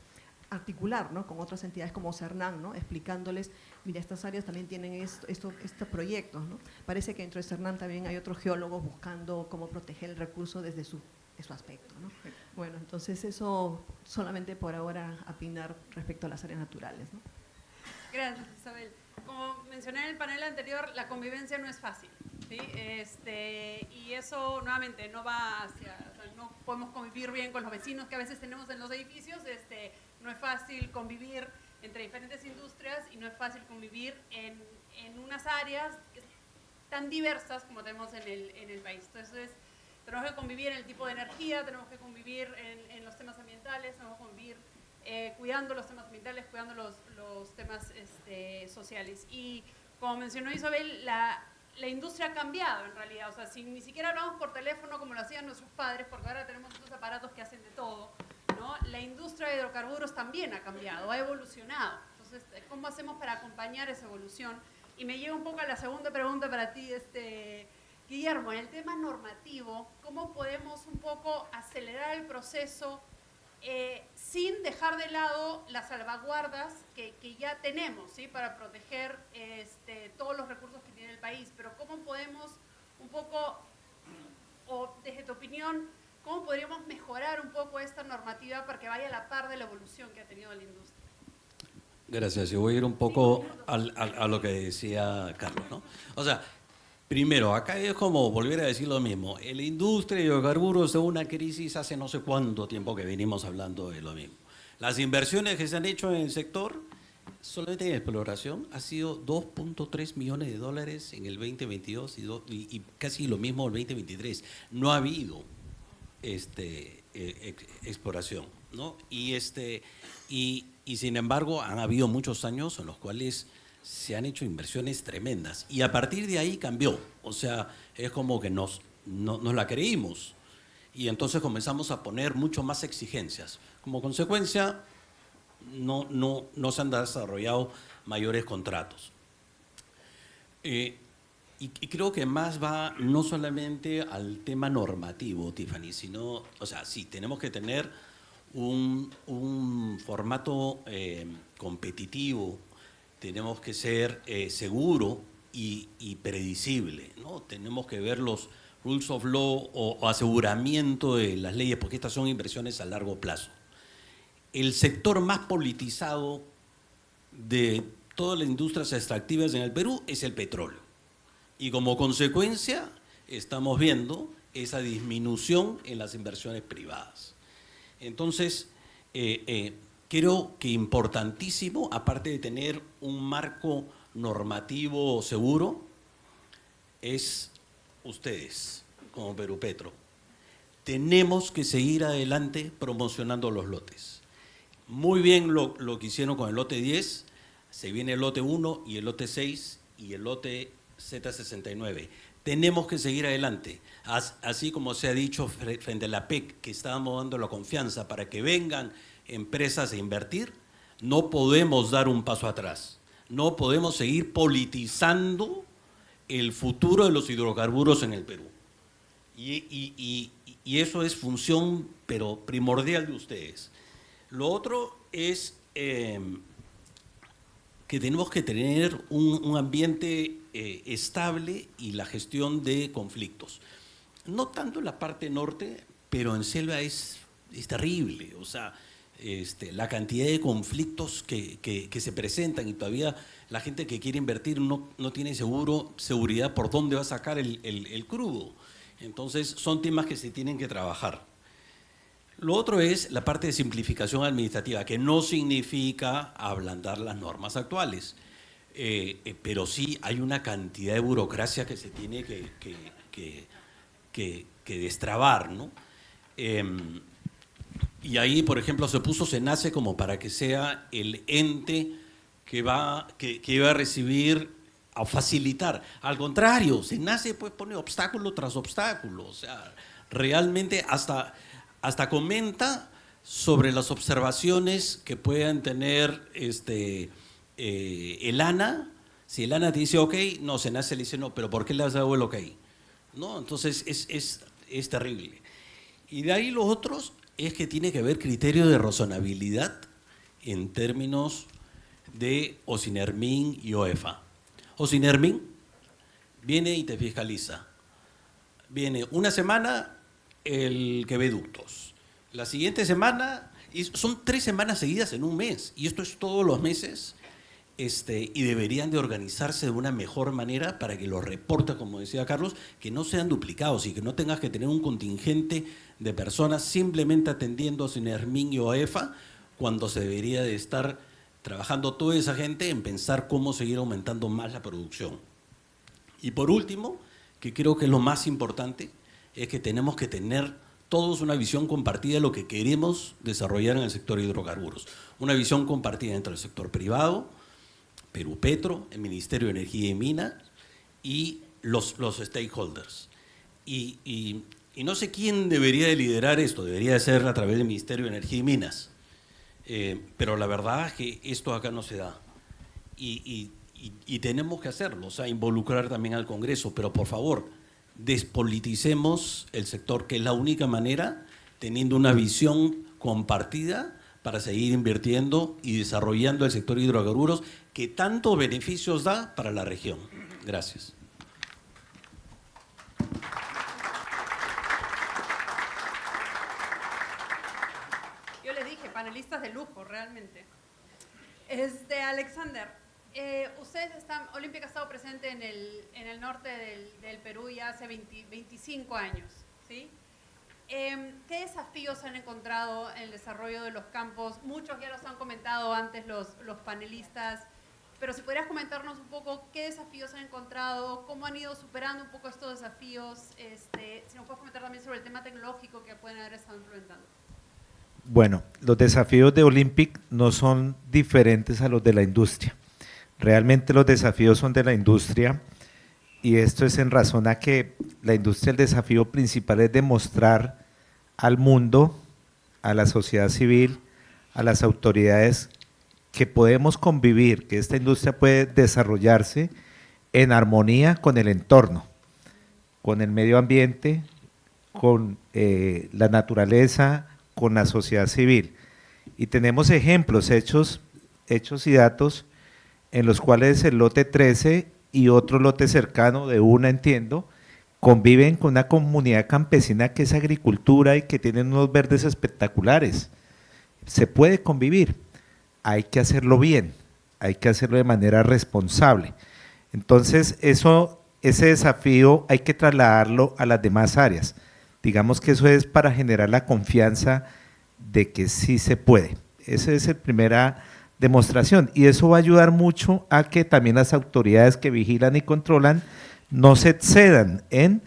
articular, ¿no?, con otras entidades como CERNAN, ¿no?, explicándoles, mira, estas áreas también tienen estos proyectos, ¿no? Parece que dentro de CERNAN también hay otros geólogos buscando cómo proteger el recurso desde su aspecto, ¿no? Bueno, entonces eso solamente por ahora opinar respecto a las áreas naturales, ¿no? Gracias, Isabel. Como mencioné en el panel anterior, la convivencia no es fácil, ¿sí? Y eso nuevamente no va hacia, o sea, no podemos convivir bien con los vecinos que a veces tenemos en los edificios, no es fácil convivir entre diferentes industrias y no es fácil convivir en unas áreas tan diversas como tenemos en el país. Entonces, tenemos que convivir en el tipo de energía, tenemos que convivir en los temas ambientales, tenemos que convivir cuidando los temas ambientales, cuidando los temas sociales. Y como mencionó Isabel, la industria ha cambiado en realidad. O sea, si ni siquiera hablamos por teléfono como lo hacían nuestros padres, porque ahora tenemos estos aparatos que hacen de todo, ¿no? La industria de hidrocarburos también ha cambiado, ha evolucionado. Entonces, ¿cómo hacemos para acompañar esa evolución? Y me lleva un poco a la segunda pregunta para ti, Guillermo, en el tema normativo, ¿cómo podemos un poco acelerar el proceso sin dejar de lado las salvaguardas que ya tenemos, ¿sí?, para proteger todos los recursos que tiene el país? Pero ¿cómo podemos un poco, o desde tu opinión, cómo podríamos mejorar un poco esta normativa para que vaya a la par de la evolución que ha tenido la industria? Gracias. Yo voy a ir un poco a lo que decía Carlos, ¿no? O sea, primero, acá es como volver a decir lo mismo. La industria de hidrocarburos de una crisis hace no sé cuánto tiempo que venimos hablando de lo mismo. Las inversiones que se han hecho en el sector, solamente en exploración, ha sido 2.3 millones de dólares en el 2022 y casi lo mismo en el 2023. No ha habido exploración, ¿no? Y sin embargo han habido muchos años en los cuales se han hecho inversiones tremendas y a partir de ahí cambió. O sea, es como que nos la creímos y entonces comenzamos a poner mucho más exigencias. Como consecuencia, no se han desarrollado mayores contratos. Y creo que más va no solamente al tema normativo, Tiffany, sino, o sea, sí, tenemos que tener un formato competitivo, tenemos que ser seguro y predecible, ¿no? Tenemos que ver los rules of law o aseguramiento de las leyes, porque estas son inversiones a largo plazo. El sector más politizado de todas las industrias extractivas en el Perú es el petróleo. Y como consecuencia estamos viendo esa disminución en las inversiones privadas. Entonces, creo que importantísimo, aparte de tener un marco normativo seguro, es ustedes, como Perupetro. Tenemos que seguir adelante promocionando los lotes. Muy bien lo que hicieron con el lote 10, se viene el lote 1 y el lote 6 y el lote Z69. Tenemos que seguir adelante, así como se ha dicho frente a la PEC, que estábamos dando la confianza para que vengan empresas a invertir. No podemos dar un paso atrás, no podemos seguir politizando el futuro de los hidrocarburos en el Perú. Y eso es función, pero primordial de ustedes. Lo otro es que tenemos que tener un ambiente estable y la gestión de conflictos. No tanto en la parte norte, pero en selva es terrible. O sea, la cantidad de conflictos que se presentan y todavía la gente que quiere invertir no tiene seguridad por dónde va a sacar el crudo. Entonces, son temas que se tienen que trabajar. Lo otro es la parte de simplificación administrativa, que no significa ablandar las normas actuales, pero sí hay una cantidad de burocracia que se tiene que destrabar, ¿no? Y ahí, por ejemplo, se puso SENACE como para que sea el ente que va a recibir, a facilitar. Al contrario, SENACE pues pone obstáculo tras obstáculo, o sea, realmente hasta comenta sobre las observaciones que puedan tener el ANA. Si el ANA te dice ok, no, SENACE le dice no, pero ¿por qué le has dado el ok? ¿No? Entonces es terrible. Y de ahí los otros es que tiene que haber criterio de razonabilidad en términos de Ocinermin y OEFA. Ocinermin viene y te fiscaliza. Viene una semana el que ve ductos, la siguiente semana, y son 3 semanas seguidas en un mes, y esto es todos los meses, y deberían de organizarse de una mejor manera para que los reportes, como decía Carlos, que no sean duplicados y que no tengas que tener un contingente de personas simplemente atendiendo a Ocinermin y OEFA, cuando se debería de estar trabajando toda esa gente en pensar cómo seguir aumentando más la producción. Y por último, que creo que es lo más importante, es que tenemos que tener todos una visión compartida de lo que queremos desarrollar en el sector de hidrocarburos. Una visión compartida entre el sector privado, Perú Petro, el Ministerio de Energía y Minas y los stakeholders. Y no sé quién debería de liderar esto, debería de ser a través del Ministerio de Energía y Minas. Pero la verdad es que esto acá no se da. Y tenemos que hacerlo, o sea, involucrar también al Congreso, pero por favor, despoliticemos el sector, que es la única manera, teniendo una visión compartida para seguir invirtiendo y desarrollando el sector de hidrocarburos que tantos beneficios da para la región. Gracias. Yo les dije, panelistas de lujo, realmente. Alexander, ustedes están, Olympic ha estado presente en el norte del Perú ya hace 25 años, ¿sí? ¿Qué desafíos han encontrado en el desarrollo de los campos? Muchos ya los han comentado antes los panelistas, pero si podrías comentarnos un poco qué desafíos han encontrado, cómo han ido superando un poco estos desafíos, si nos puedes comentar también sobre el tema tecnológico que pueden haber estado implementando. Bueno, los desafíos de Olympic no son diferentes a los de la industria. Realmente los desafíos son de la industria, y esto es en razón a que la industria, el desafío principal es demostrar al mundo, a la sociedad civil, a las autoridades, que podemos convivir, que esta industria puede desarrollarse en armonía con el entorno, con el medio ambiente, con la naturaleza, con la sociedad civil. Y tenemos ejemplos, hechos y datos en los cuales el lote 13 y otro lote cercano de una, entiendo, conviven con una comunidad campesina que es agricultura y que tienen unos verdes espectaculares. Se puede convivir, hay que hacerlo bien, hay que hacerlo de manera responsable. Entonces, ese desafío hay que trasladarlo a las demás áreas. Digamos que eso es para generar la confianza de que sí se puede. Esa es la primera demostración, y eso va a ayudar mucho a que también las autoridades que vigilan y controlan no se excedan en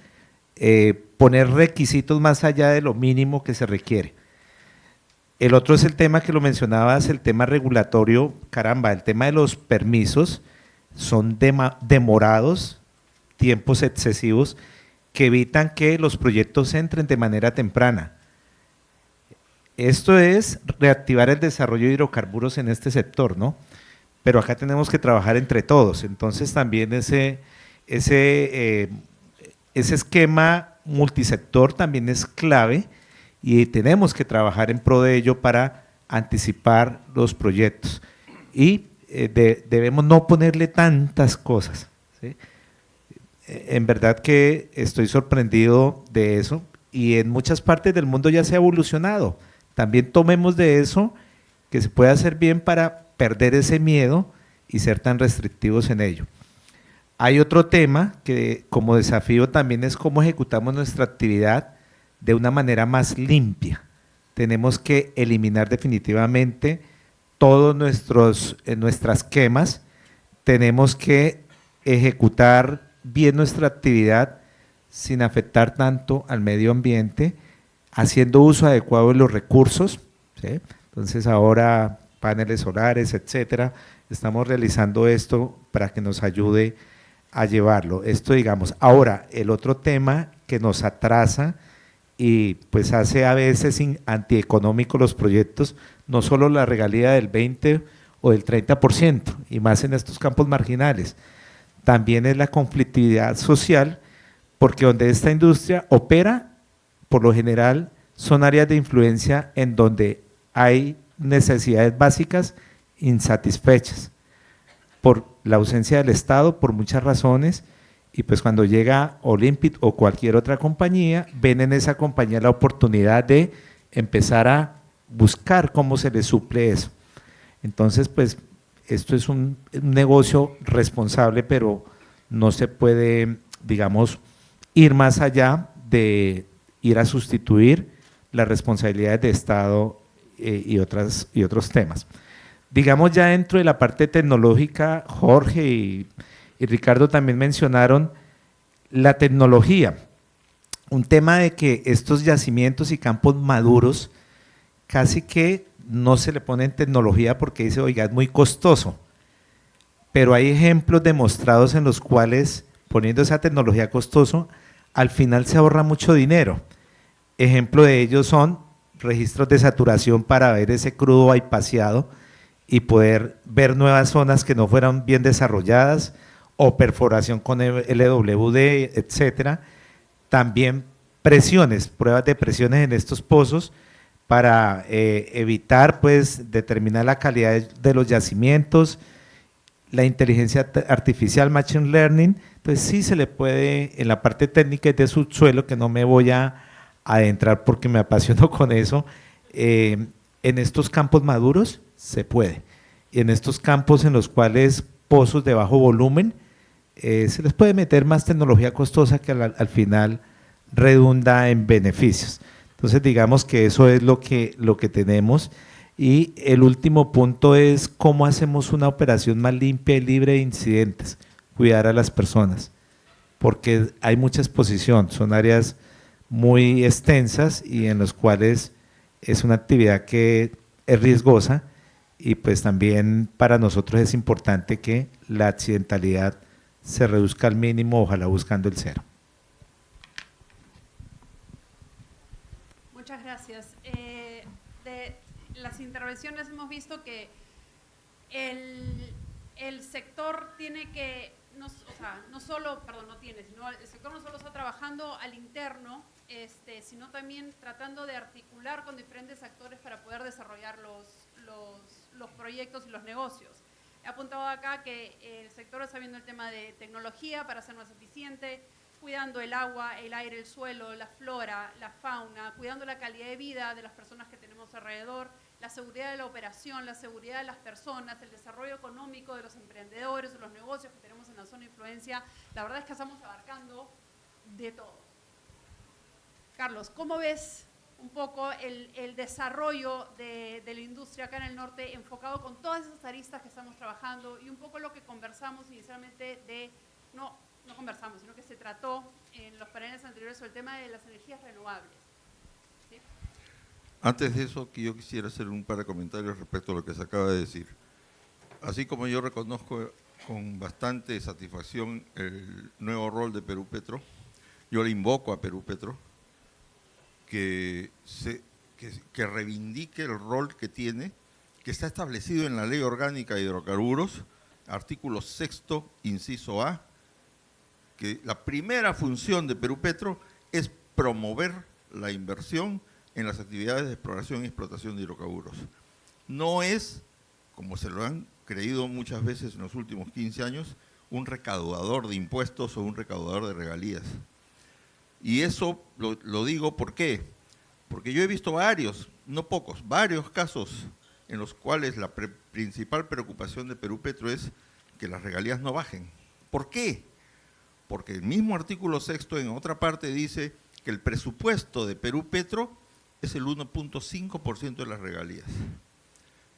poner requisitos más allá de lo mínimo que se requiere. El otro es el tema que lo mencionabas, el tema regulatorio. Caramba, el tema de los permisos son demorados, tiempos excesivos que evitan que los proyectos entren de manera temprana. Esto es reactivar el desarrollo de hidrocarburos en este sector, ¿no? Pero acá tenemos que trabajar entre todos. Entonces también ese esquema multisector también es clave, y tenemos que trabajar en pro de ello para anticipar los proyectos. Y debemos no ponerle tantas cosas, ¿sí? En verdad que estoy sorprendido de eso, y en muchas partes del mundo ya se ha evolucionado. También tomemos de eso, que se puede hacer bien para perder ese miedo y ser tan restrictivos en ello. Hay otro tema que como desafío también es cómo ejecutamos nuestra actividad de una manera más limpia. Tenemos que eliminar definitivamente todos nuestras quemas, tenemos que ejecutar bien nuestra actividad sin afectar tanto al medio ambiente, haciendo uso adecuado de los recursos, ¿sí? Entonces ahora paneles solares, etcétera, estamos realizando esto para que nos ayude a llevarlo. Esto, digamos. Ahora, el otro tema que nos atrasa y pues hace a veces antieconómicos los proyectos, no solo la regalía del 20 o del 30%, y más en estos campos marginales, también es la conflictividad social, porque donde esta industria opera, por lo general, son áreas de influencia en donde hay necesidades básicas insatisfechas por la ausencia del Estado, por muchas razones, y pues cuando llega Olympic o cualquier otra compañía, ven en esa compañía la oportunidad de empezar a buscar cómo se les suple eso. Entonces, pues esto es un negocio responsable, pero no se puede, digamos, ir más allá de ir a sustituir las responsabilidades de Estado y otros temas. Digamos, ya dentro de la parte tecnológica, Jorge y Ricardo también mencionaron la tecnología, un tema de que estos yacimientos y campos maduros casi que no se le ponen tecnología porque dice, oiga, es muy costoso, pero hay ejemplos demostrados en los cuales poniendo esa tecnología costoso, al final se ahorra mucho dinero. Ejemplo de ellos son registros de saturación para ver ese crudo bypaseado y poder ver nuevas zonas que no fueran bien desarrolladas, o perforación con LWD, etcétera. También presiones, pruebas de presiones en estos pozos para evitar, pues, determinar la calidad de los yacimientos, la inteligencia artificial, machine learning. Entonces sí se le puede, en la parte técnica de subsuelo, que no me voy a adentrar porque me apasiono con eso, en estos campos maduros se puede. Y en estos campos en los cuales pozos de bajo volumen, se les puede meter más tecnología costosa que al final redunda en beneficios. Entonces digamos que eso es lo que tenemos. Y el último punto es cómo hacemos una operación más limpia y libre de incidentes, cuidar a las personas, porque hay mucha exposición, son áreas muy extensas y en las cuales es una actividad que es riesgosa, y pues también para nosotros es importante que la accidentalidad se reduzca al mínimo, ojalá buscando el cero. Muchas gracias. De las intervenciones hemos visto que el sector tiene que, el sector no solo está trabajando al interno, sino también tratando de articular con diferentes actores para poder desarrollar los proyectos y los negocios. He apuntado acá que el sector está viendo el tema de tecnología para ser más eficiente, cuidando el agua, el aire, el suelo, la flora, la fauna, cuidando la calidad de vida de las personas que tenemos alrededor, la seguridad de la operación, la seguridad de las personas, el desarrollo económico de los emprendedores, de los negocios que tenemos en la zona de influencia. La verdad es que estamos abarcando de todo. Carlos, ¿cómo ves un poco el desarrollo de la industria acá en el norte enfocado con todas esas aristas que estamos trabajando y un poco lo que conversamos inicialmente no conversamos, sino que se trató en los paneles anteriores sobre el tema de las energías renovables? ¿Sí? Antes de eso, yo quisiera hacer un par de comentarios respecto a lo que se acaba de decir. Así como yo reconozco con bastante satisfacción el nuevo rol de Perú Petro, yo le invoco a Perú Petro que reivindique el rol que tiene, que está establecido en la Ley Orgánica de Hidrocarburos, artículo 6º, inciso A, que la primera función de Perú Petro es promover la inversión en las actividades de exploración y explotación de hidrocarburos. No es, como se lo han creído muchas veces en los últimos 15 años, un recaudador de impuestos o un recaudador de regalías. Y eso lo digo ¿por qué? Porque yo he visto varios, no pocos, varios casos en los cuales la principal preocupación de Perú Petro es que las regalías no bajen. ¿Por qué? Porque el mismo artículo 6º en otra parte dice que el presupuesto de Perú Petro es el 1.5% de las regalías.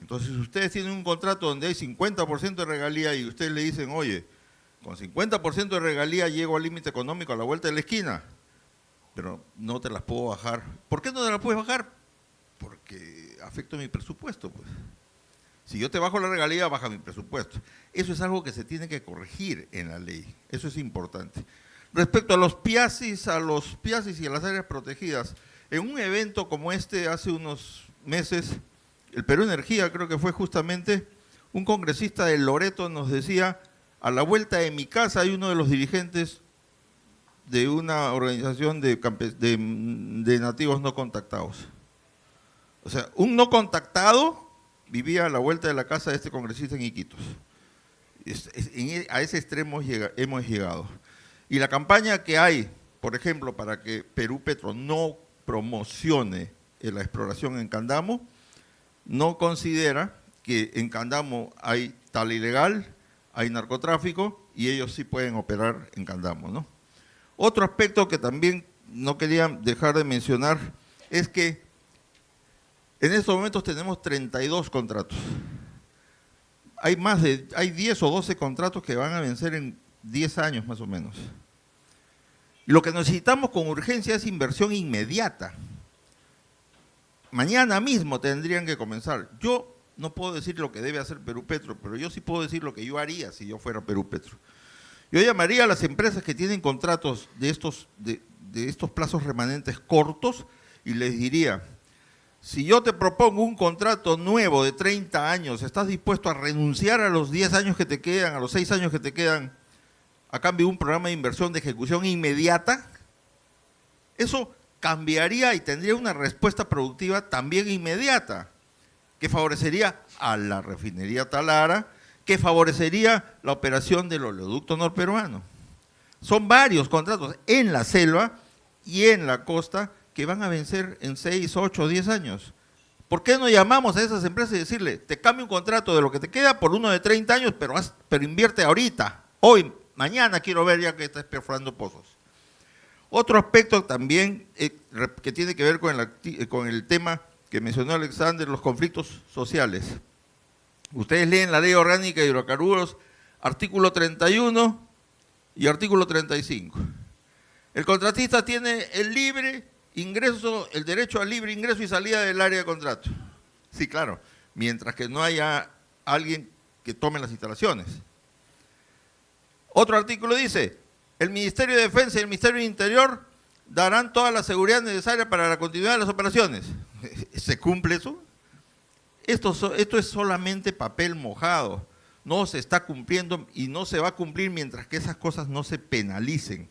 Entonces, si ustedes tienen un contrato donde hay 50% de regalía y ustedes le dicen, oye, con 50% de regalía llego al límite económico a la vuelta de la esquina, pero no te las puedo bajar. ¿Por qué no te las puedes bajar? Porque afecto mi presupuesto, pues. Si yo te bajo la regalía, baja mi presupuesto. Eso es algo que se tiene que corregir en la ley. Eso es importante. Respecto a los PIACIS, y a las áreas protegidas, en un evento como este, hace unos meses, el Perú Energía, creo que fue justamente, un congresista de Loreto nos decía, a la vuelta de mi casa hay uno de los dirigentes de una organización de nativos no contactados. O sea, un no contactado vivía a la vuelta de la casa de este congresista en Iquitos. A ese extremo hemos llegado. Y la campaña que hay, por ejemplo, para que Perú Petro no promocione la exploración en Candamo, no considera que en Candamo hay tala ilegal, hay narcotráfico y ellos sí pueden operar en Candamo, ¿no? Otro aspecto que también no quería dejar de mencionar es que en estos momentos tenemos 32 contratos. Hay 10 o 12 contratos que van a vencer en 10 años más o menos. Lo que necesitamos con urgencia es inversión inmediata. Mañana mismo tendrían que comenzar. Yo no puedo decir lo que debe hacer Perú Petro, pero yo sí puedo decir lo que yo haría si yo fuera Perú Petro. Yo llamaría a las empresas que tienen contratos de estos plazos remanentes cortos y les diría, si yo te propongo un contrato nuevo de 30 años, ¿estás dispuesto a renunciar a los 10 años que te quedan, a los 6 años que te quedan, a cambio de un programa de inversión de ejecución inmediata? Eso cambiaría y tendría una respuesta productiva también inmediata, que favorecería a la refinería Talara, que favorecería la operación del oleoducto norperuano. Son varios contratos en la selva y en la costa que van a vencer en 6, 8, 10 años. ¿Por qué no llamamos a esas empresas y decirle, te cambio un contrato de lo que te queda por uno de 30 años, pero invierte ahorita, hoy, mañana quiero ver ya que estás perforando pozos? Otro aspecto también que tiene que ver con el tema que mencionó Alexander, los conflictos sociales. Ustedes leen la Ley Orgánica de Hidrocarburos, artículo 31 y artículo 35. El contratista tiene el derecho al libre ingreso y salida del área de contrato. Sí, claro, mientras que no haya alguien que tome las instalaciones. Otro artículo dice, el Ministerio de Defensa y el Ministerio de Interior darán toda la seguridad necesaria para la continuidad de las operaciones. ¿Se cumple eso? Esto es solamente papel mojado. No se está cumpliendo y no se va a cumplir mientras que esas cosas no se penalicen.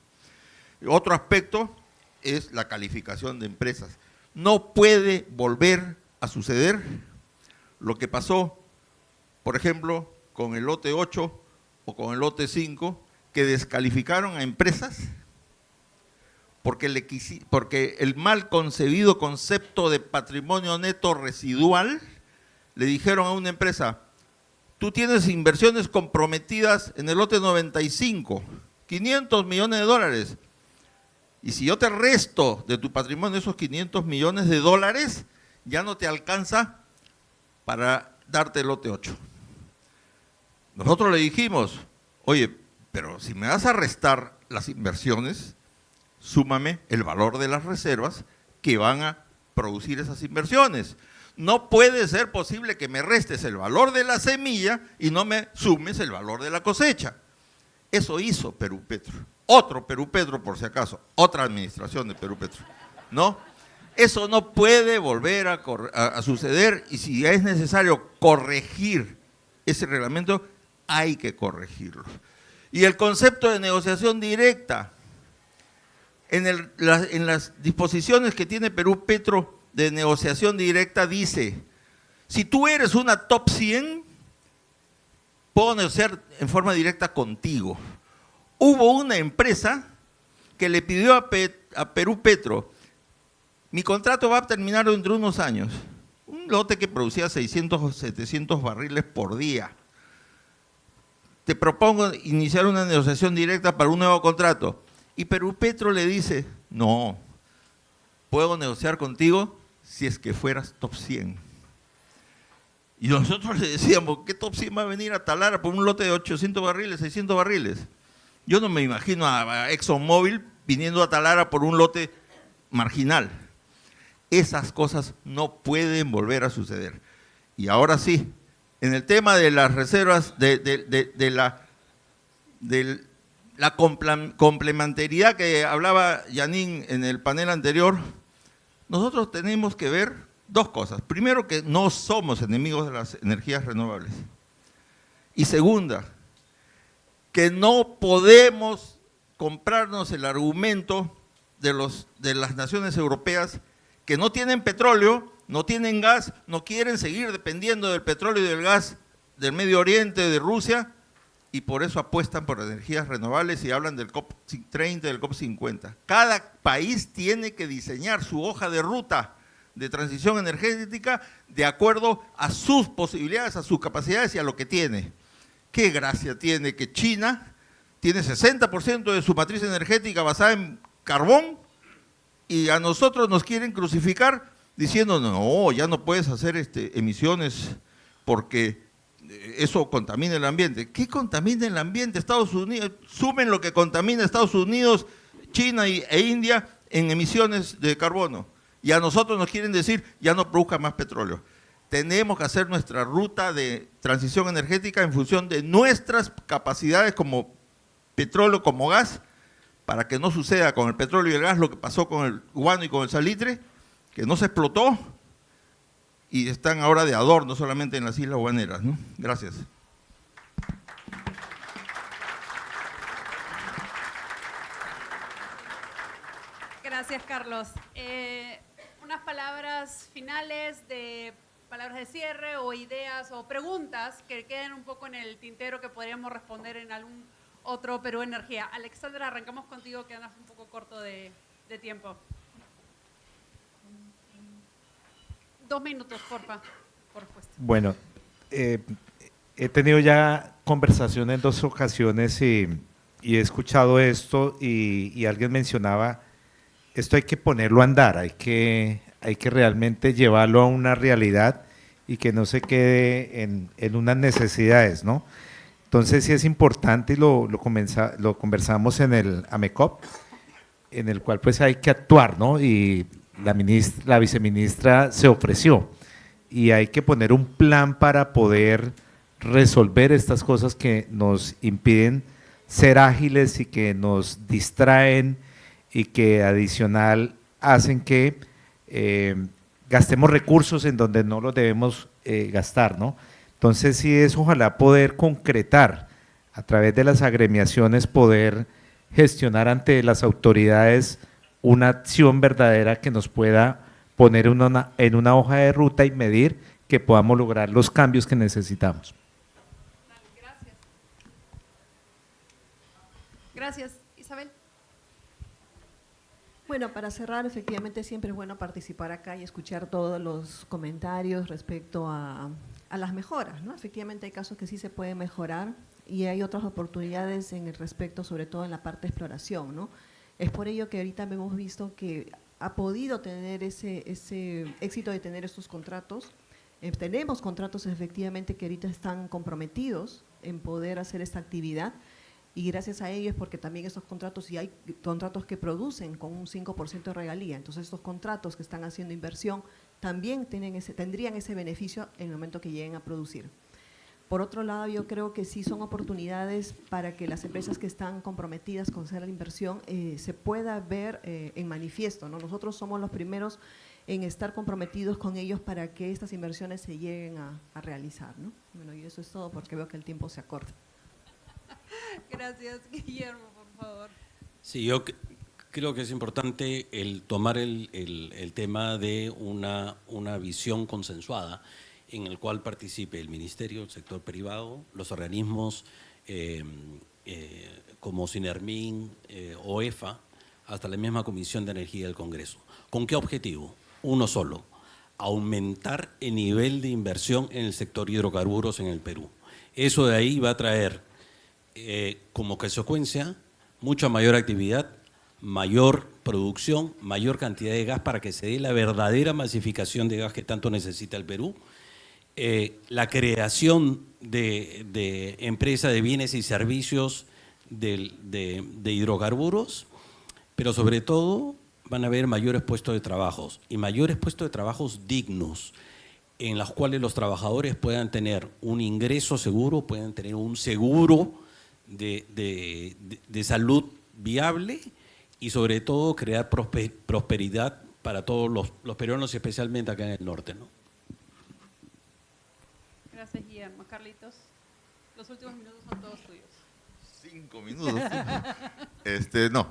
Otro aspecto es la calificación de empresas. No puede volver a suceder lo que pasó, por ejemplo, con el lote 8 o con el lote 5, que descalificaron a empresas porque el mal concebido concepto de patrimonio neto residual, le dijeron a una empresa, tú tienes inversiones comprometidas en el lote 95, 500 millones de dólares, y si yo te resto de tu patrimonio esos 500 millones de dólares, ya no te alcanza para darte el lote 8. Nosotros le dijimos, oye, pero si me vas a restar las inversiones, súmame el valor de las reservas que van a producir esas inversiones. No puede ser posible que me restes el valor de la semilla y no me sumes el valor de la cosecha. Eso hizo Perú Petro. Otro Perú Petro, por si acaso, otra administración de Perú Petro, ¿no? Eso no puede volver a suceder y si es necesario corregir ese reglamento, hay que corregirlo. Y el concepto de negociación directa, en las disposiciones que tiene Perú Petro de negociación directa dice, si tú eres una top 100, puedo negociar en forma directa contigo. Hubo una empresa que le pidió a Perú Petro, mi contrato va a terminar dentro de unos años, un lote que producía 600 o 700 barriles por día. Te propongo iniciar una negociación directa para un nuevo contrato. Y Perú Petro le dice, no, puedo negociar contigo si es que fueras top 100. Y nosotros le decíamos, ¿qué top 100 va a venir a Talara por un lote de 800 barriles, 600 barriles? Yo no me imagino a ExxonMobil viniendo a Talara por un lote marginal. Esas cosas no pueden volver a suceder. Y ahora sí, en el tema de las reservas, de la complementariedad que hablaba Yanin en el panel anterior, nosotros tenemos que ver dos cosas. Primero, que no somos enemigos de las energías renovables. Y segunda, que no podemos comprarnos el argumento de las naciones europeas que no tienen petróleo no tienen gas, no quieren seguir dependiendo del petróleo y del gas del Medio Oriente, de Rusia, y por eso apuestan por energías renovables y hablan del COP30, del COP50. Cada país tiene que diseñar su hoja de ruta de transición energética de acuerdo a sus posibilidades, a sus capacidades y a lo que tiene. ¿Qué gracia tiene que China tiene 60% de su matriz energética basada en carbón y a nosotros nos quieren crucificar diciendo, no, ya no puedes hacer emisiones porque eso contamina el ambiente? ¿Qué contamina el ambiente? Estados Unidos, sumen lo que contamina Estados Unidos, China e India en emisiones de carbono. Y a nosotros nos quieren decir, ya no produzca más petróleo. Tenemos que hacer nuestra ruta de transición energética en función de nuestras capacidades como petróleo, como gas, para que no suceda con el petróleo y el gas lo que pasó con el guano y con el salitre, que no se explotó, y están ahora de adorno solamente en las islas guaneras, ¿no? Gracias. Gracias, Carlos. Unas palabras finales, palabras de cierre o ideas o preguntas que queden un poco en el tintero que podríamos responder en algún otro Perú Energía. Alexandra, arrancamos contigo, que andas un poco corto de tiempo. 2 minutos, porfa, por respuesta. Bueno, he tenido ya conversación en 2 ocasiones y he escuchado esto y alguien mencionaba, esto hay que ponerlo a andar, hay que realmente llevarlo a una realidad y que no se quede en unas necesidades, ¿no? Entonces sí es importante y lo conversamos en el AMECOP, en el cual pues hay que actuar, ¿no? Y la viceministra se ofreció y hay que poner un plan para poder resolver estas cosas que nos impiden ser ágiles y que nos distraen y que adicional hacen que gastemos recursos en donde no los debemos gastar, ¿no? Entonces sí es ojalá poder concretar a través de las agremiaciones, poder gestionar ante las autoridades una acción verdadera que nos pueda poner en una hoja de ruta y medir que podamos lograr los cambios que necesitamos. Gracias. Gracias. Isabel. Bueno, para cerrar, efectivamente siempre es bueno participar acá y escuchar todos los comentarios respecto a las mejoras, ¿no? Efectivamente hay casos que sí se pueden mejorar y hay otras oportunidades en el respecto, sobre todo en la parte de exploración, ¿no? Es por ello que ahorita hemos visto que ha podido tener ese éxito de tener estos contratos. Tenemos contratos efectivamente que ahorita están comprometidos en poder hacer esta actividad y gracias a ellos, porque también estos contratos, y hay contratos que producen con un 5% de regalía, entonces estos contratos que están haciendo inversión también tendrían ese beneficio en el momento que lleguen a producir. Por otro lado, yo creo que sí son oportunidades para que las empresas que están comprometidas con hacer la inversión se pueda ver en manifiesto, ¿no? Nosotros somos los primeros en estar comprometidos con ellos para que estas inversiones se lleguen a realizar, ¿no? Bueno, y eso es todo porque veo que el tiempo se acorta. Gracias, Guillermo, por favor. Sí, yo creo que es importante el tomar el tema de una visión consensuada en el cual participe el Ministerio, el sector privado, los organismos como Sinermin, OEFA, hasta la misma Comisión de Energía del Congreso. ¿Con qué objetivo? Uno solo: aumentar el nivel de inversión en el sector hidrocarburos en el Perú. Eso de ahí va a traer como consecuencia mucha mayor actividad, mayor producción, mayor cantidad de gas para que se dé la verdadera masificación de gas que tanto necesita el Perú, la creación de empresas de bienes y servicios de hidrocarburos, pero sobre todo van a haber mayores puestos de trabajo y mayores puestos de trabajo dignos, en los cuales los trabajadores puedan tener un ingreso seguro, puedan tener un seguro de salud viable y sobre todo crear prosperidad para todos los peruanos y especialmente acá en el norte, ¿no? Gracias, Guillermo. Carlitos, los últimos minutos son todos tuyos. 5 minutos. No.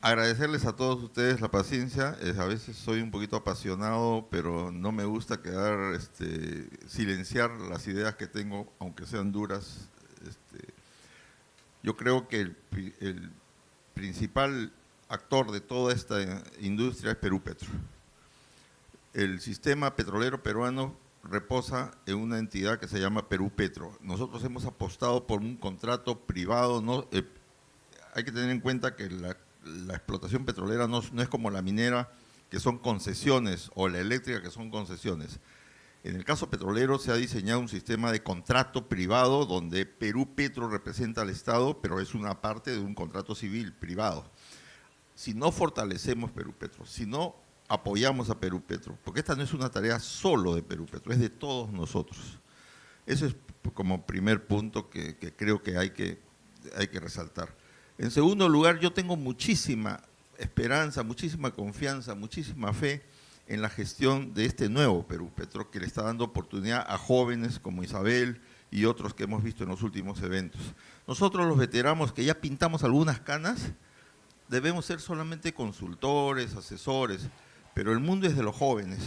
Agradecerles a todos ustedes la paciencia. A veces soy un poquito apasionado, pero no me gusta quedar, silenciar las ideas que tengo, aunque sean duras. Yo creo que el principal actor de toda esta industria es Perú Petro. El sistema petrolero peruano reposa en una entidad que se llama Perú Petro. Nosotros hemos apostado por un contrato privado. Hay que tener en cuenta que la explotación petrolera no es como la minera, que son concesiones, o la eléctrica, que son concesiones. En el caso petrolero se ha diseñado un sistema de contrato privado donde Perú Petro representa al Estado, pero es una parte de un contrato civil privado. Si no fortalecemos Perú Petro, si no apoyamos a Perú Petro, porque esta no es una tarea solo de Perú Petro, es de todos nosotros. Eso es como primer punto que creo que hay que resaltar. En segundo lugar, yo tengo muchísima esperanza, muchísima confianza, muchísima fe en la gestión de este nuevo Perú Petro, que le está dando oportunidad a jóvenes como Isabel y otros que hemos visto en los últimos eventos. Nosotros los veteranos que ya pintamos algunas canas, debemos ser solamente consultores, asesores, pero el mundo es de los jóvenes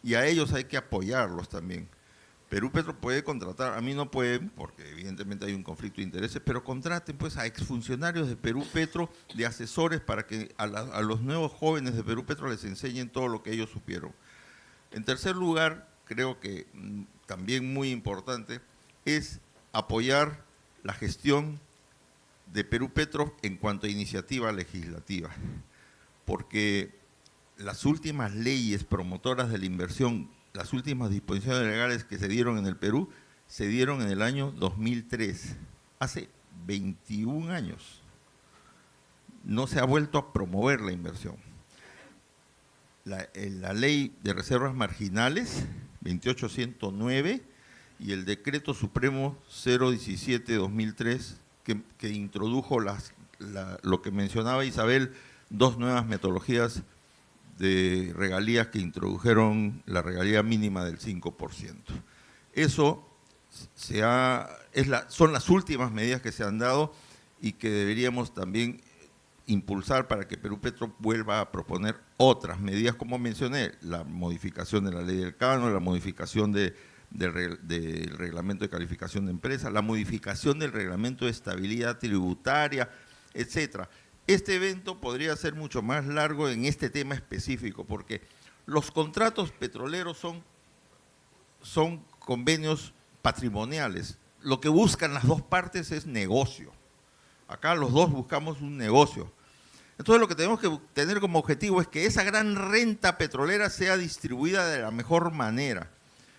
y a ellos hay que apoyarlos también. Perú Petro puede contratar, a mí no pueden, porque evidentemente hay un conflicto de intereses, pero contraten pues a exfuncionarios de Perú Petro, de asesores, para que a los nuevos jóvenes de Perú Petro les enseñen todo lo que ellos supieron. En tercer lugar, creo que también muy importante, es apoyar la gestión de Perú Petro en cuanto a iniciativa legislativa, porque las últimas leyes promotoras de la inversión, las últimas disposiciones legales que se dieron en el Perú, se dieron en el año 2003, hace 21 años. No se ha vuelto a promover la inversión. La ley de reservas marginales, 28109, y el decreto supremo 017-2003, que introdujo lo que mencionaba Isabel, 2 nuevas metodologías de regalías que introdujeron la regalía mínima del 5%. Eso son las últimas medidas que se han dado y que deberíamos también impulsar para que Perú Petro vuelva a proponer otras medidas, como mencioné, la modificación de la ley del canon, la modificación del reglamento de calificación de empresas, la modificación del reglamento de estabilidad tributaria, etcétera. Este evento podría ser mucho más largo en este tema específico, porque los contratos petroleros son convenios patrimoniales. Lo que buscan las dos partes es negocio. Acá los dos buscamos un negocio. Entonces lo que tenemos que tener como objetivo es que esa gran renta petrolera sea distribuida de la mejor manera.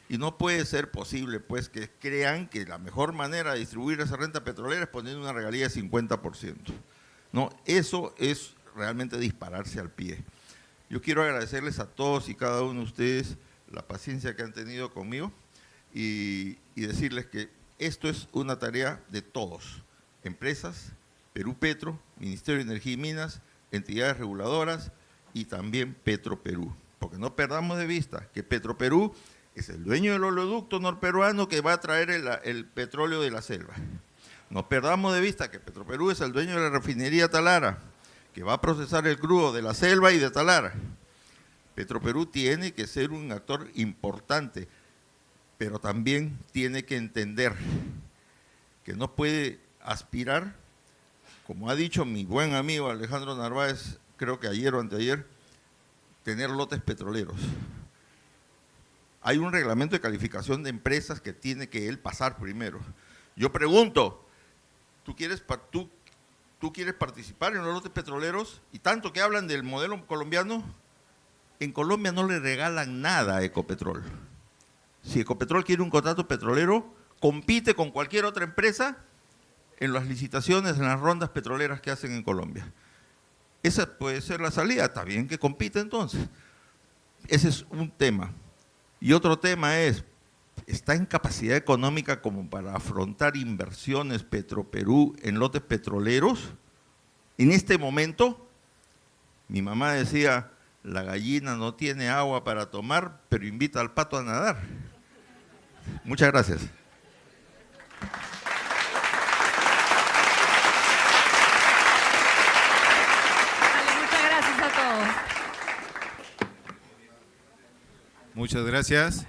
Y no puede ser posible pues que crean que la mejor manera de distribuir esa renta petrolera es poniendo una regalía de 50%. No, eso es realmente dispararse al pie. Yo quiero agradecerles a todos y cada uno de ustedes la paciencia que han tenido conmigo y decirles que esto es una tarea de todos, empresas, Perú Petro, Ministerio de Energía y Minas, entidades reguladoras y también Petroperú. Porque no perdamos de vista que Petroperú es el dueño del oleoducto norperuano que va a traer el petróleo de la selva. No perdamos de vista que Petroperú es el dueño de la refinería Talara, que va a procesar el crudo de la selva y de Talara. Petroperú tiene que ser un actor importante, pero también tiene que entender que no puede aspirar, como ha dicho mi buen amigo Alejandro Narváez, creo que ayer o anteayer, tener lotes petroleros. Hay un reglamento de calificación de empresas que tiene que él pasar primero. Yo pregunto, ¿tú quieres participar en los lotes petroleros? Y tanto que hablan del modelo colombiano, en Colombia no le regalan nada a Ecopetrol. Si Ecopetrol quiere un contrato petrolero, compite con cualquier otra empresa en las licitaciones, en las rondas petroleras que hacen en Colombia. Esa puede ser la salida, está bien que compite entonces. Ese es un tema. Y otro tema es, ¿está en capacidad económica como para afrontar inversiones Petroperú en lotes petroleros? En este momento, mi mamá decía, la gallina no tiene agua para tomar, pero invita al pato a nadar. Muchas gracias. muchas gracias.